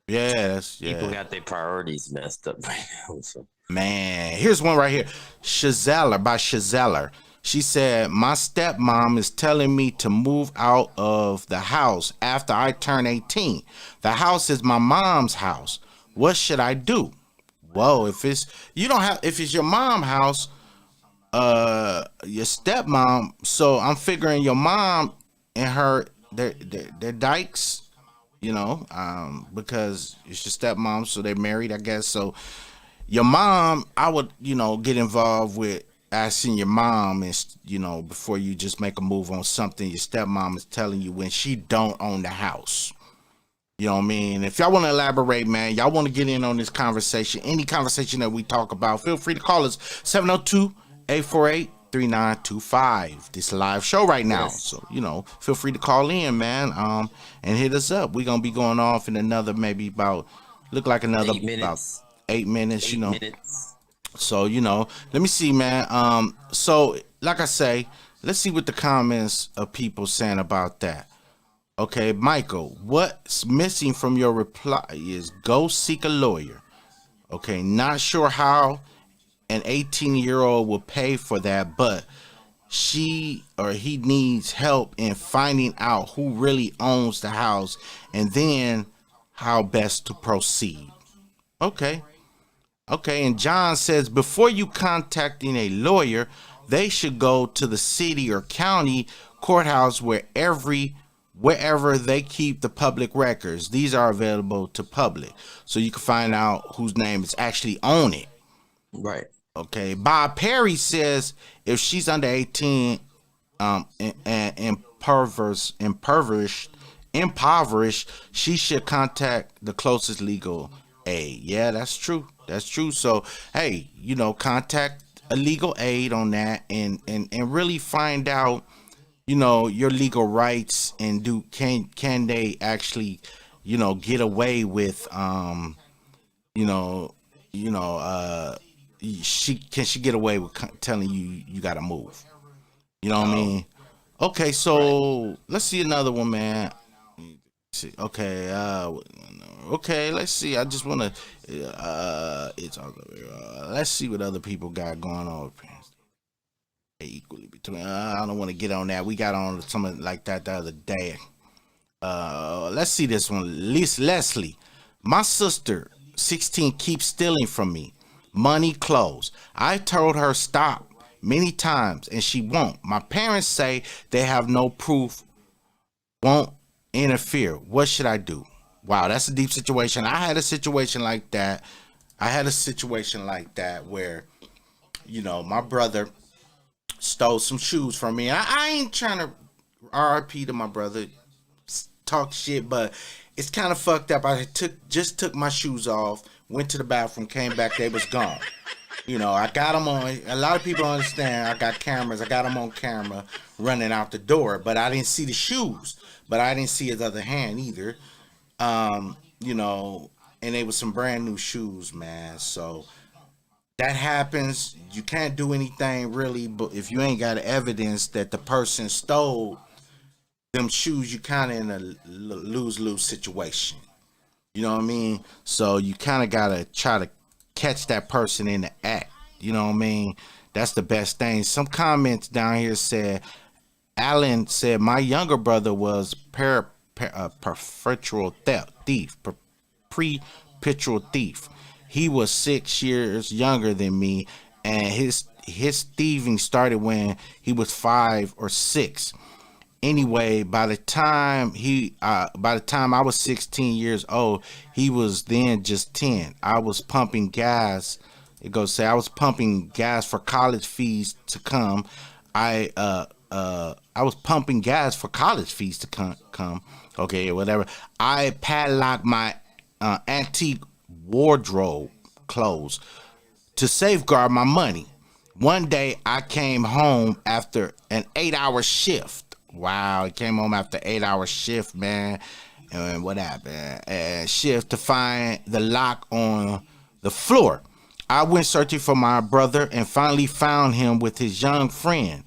people got their priorities messed up right now. So. Man, here's one right here. Shazeller. She said, my stepmom is telling me to move out of the house after I turn 18. The house is my mom's house. What should I do? Whoa, if it's your mom's house, your stepmom, so I'm figuring your mom and her, they're dykes, because it's your stepmom, so they're married, I guess. So your mom, I would, get involved with asking your mom, and before you just make a move on something your stepmom is telling you when she don't own the house. You know what I mean? If y'all want to elaborate, man, y'all want to get in on this conversation, any conversation that we talk about, feel free to call us 702-848-3925. This live show right now. Yes. So, feel free to call in, man, and hit us up. We're going to be going off in another maybe about 8 minutes. About 8 minutes, 8 minutes. So, let me see, man. So, like I say, let's see what the comments of people saying about that. Okay, Michael, what's missing from your reply is go seek a lawyer. Okay, not sure how an 18-year-old will pay for that, but she or he needs help in finding out who really owns the house and then how best to proceed. Okay, and John says, before you contacting a lawyer, they should go to the city or county courthouse where every wherever they keep the public records. These are available to public, so you can find out whose name is actually on it. Right. Okay. Bob Perry says if she's under 18, and impoverished, she should contact the closest legal aid. Yeah, that's true. That's true. So, hey, contact a legal aid on that, and really find out, your legal rights, and can they actually, get away with, she get away with telling you got to move. You know what I mean? Okay, so let's see another one, man. Okay, let's see. I just want to. Let's see what other people got going on. Equally between. I don't want to get on that. We got on something like that the other day. Let's see this one. Leslie, my sister, 16, keeps stealing from me. Money, clothes. I told her stop many times, and she won't. My parents say they have no proof, won't interfere. What should I do? Wow, that's a deep situation. I had a situation like that. Where, my brother stole some shoes from me. I ain't trying to RIP to my brother, talk shit, but it's kind of fucked up. I just took my shoes off, went to the bathroom, came back, they was gone. I got them on. A lot of people understand. I got cameras. I got them on camera running out the door, but I didn't see the shoes. But I didn't see his other hand either. And they was some brand new shoes, man. So that happens. You can't do anything really, but if you ain't got evidence that the person stole them shoes, you kind of in a lose-lose situation. You know what I mean? So you kind of got to try to catch that person in the act. You know what I mean? That's the best thing. Some comments down here said, Alan said, my younger brother was perpetual thief. He was 6 years younger than me, and his thieving started when he was 5 or 6. Anyway, by the time I was 16 years old, he was then just 10. I was pumping gas. It goes say I was pumping gas for college fees to come. I was pumping gas for college fees to come. Okay, whatever. I padlocked my antique wardrobe clothes to safeguard my money. One day I came home after an 8-hour shift. Wow, he came home after 8-hour shift, man. And what happened? Shift to find the lock on the floor. I went searching for my brother and finally found him with his young friend.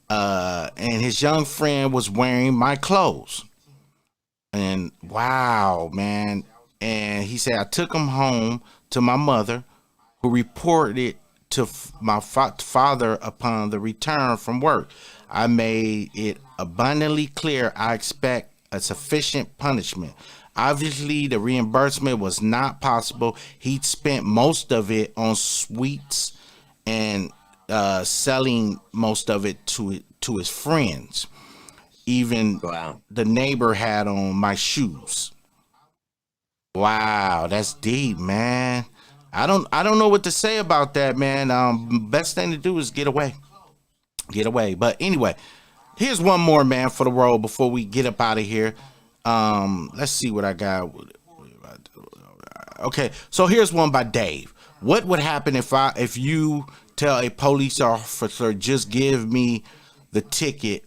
And his young friend was wearing my clothes. And wow, man. And he said, I took him home to my mother, who reported it to my father upon the return from work. I made it abundantly clear I expect a sufficient punishment. Obviously, the reimbursement was not possible. He'd spent most of it on sweets and selling most of it to his friends. Even the neighbor had on my shoes. Wow, that's deep, man. I don't know what to say about that, man. Best thing to do is get away. But anyway, here's one more, man, for the road before we get up out of here. Let's see what I got. Okay, so here's one by Dave. What would happen if you tell a police officer, just give me the ticket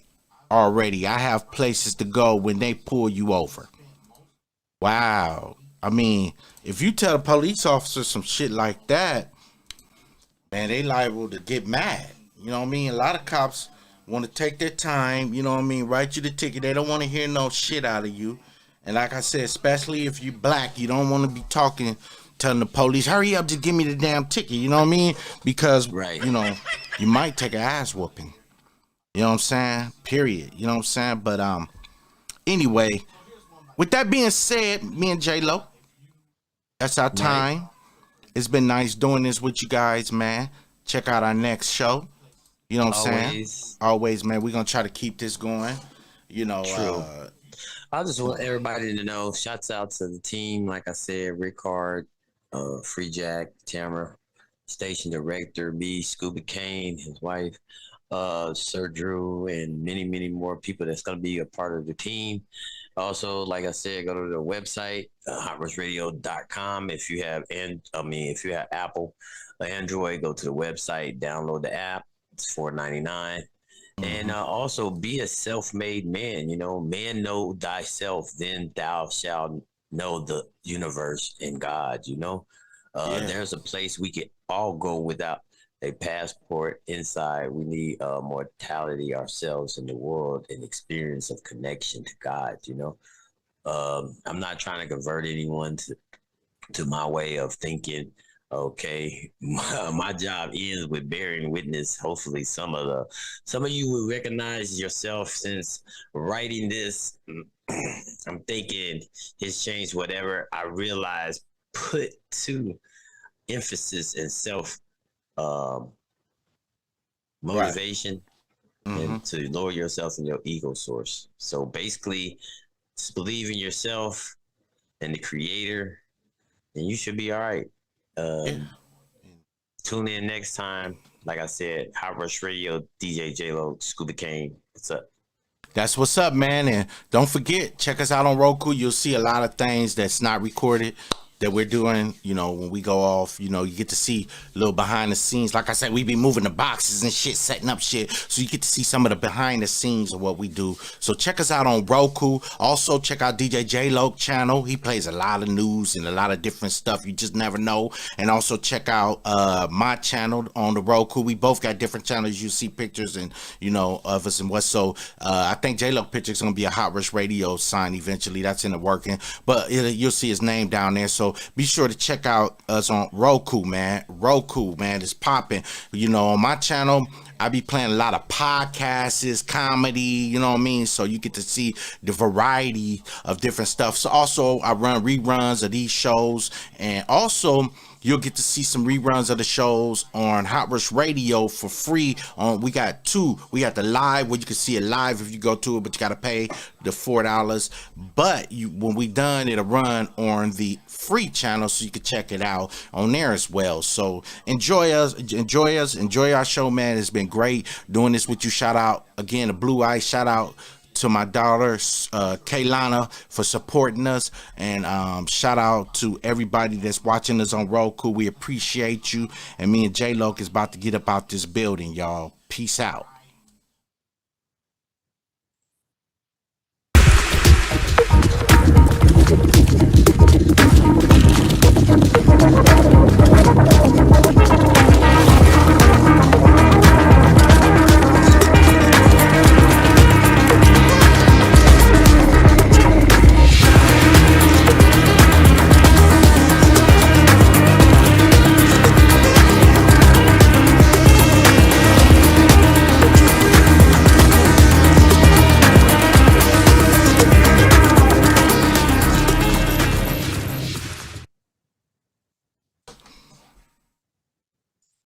already? I have places to go when they pull you over. Wow. I mean, if you tell a police officer some shit like that, man, they liable to get mad. You know what I mean? A lot of cops want to take their time, you know what I mean, write you the ticket. They don't want to hear no shit out of you. And like I said, especially if you black, you don't want to be telling the police, hurry up, just give me the damn ticket, you know what I mean? Because, you know, you might take an ass whooping. You know what I'm saying? Period. You know what I'm saying? But anyway, with that being said, me and J-Lo, that's our time. It's been nice doing this with you guys, man. Check out our next show. You know what I'm saying? Always, man. We're going to try to keep this going. You know, I just want everybody to know. Shouts out to the team, like I said, Rick Hard, Free Jack, Tamara, station director B, Scuba Kane, his wife, Sir Drew, and many, many more people that's gonna be a part of the team. Also, like I said, go to the website, hotrushradio.com. If you have, if you have Apple or Android, go to the website, download the app. It's $4.99. And also be a self-made man. Man, know thyself, then thou shalt know the universe and God. There's a place we can all go without a passport inside. We need mortality ourselves in the world and experience of connection to God. I'm not trying to convert anyone to my way of thinking. Okay, my job ends with bearing witness. Hopefully, some of you will recognize yourself since writing this. I'm thinking it's changed whatever I realized. Put to emphasis and self motivation and to lower yourself in your ego source. So basically, just believe in yourself and the Creator, and you should be all right. Tune in next time. Like I said, Hot Rush Radio, DJ J-Lo, Scuba Kane. What's up? That's what's up, man. And don't forget, check us out on Roku. You'll see a lot of things that's not recorded that we're doing, when we go off, you get to see a little behind the scenes. Like I said, we be moving the boxes and shit, setting up shit. So you get to see some of the behind the scenes of what we do. So check us out on Roku. Also check out DJ J-Lo channel. He plays a lot of news and a lot of different stuff. You just never know. And also check out my channel on the Roku. We both got different channels. You see pictures and, of us and what. So I think J-Lo picture is going to be a Hot Rush Radio sign eventually. That's in the working. But you'll see his name down there. So be sure to check out us on Roku, man. Roku, man, it's popping. On my channel, I be playing a lot of podcasts, comedy, you know what I mean? So you get to see the variety of different stuff. So also, I run reruns of these shows, and also you'll get to see some reruns of the shows on Hot Rush Radio for free. We got two. We got the live, where you can see it live if you go to it, but you got to pay the $4. But when we done, it'll run on the free channel, so you can check it out on there as well. So enjoy our show, man. It's been great doing this with you. Shout out again to Blue Ice. Shout out to my daughter Kaylana for supporting us, and shout out to everybody that's watching us on Roku. We appreciate you, and me and J-Lo is about to get up out this building, y'all. Peace out.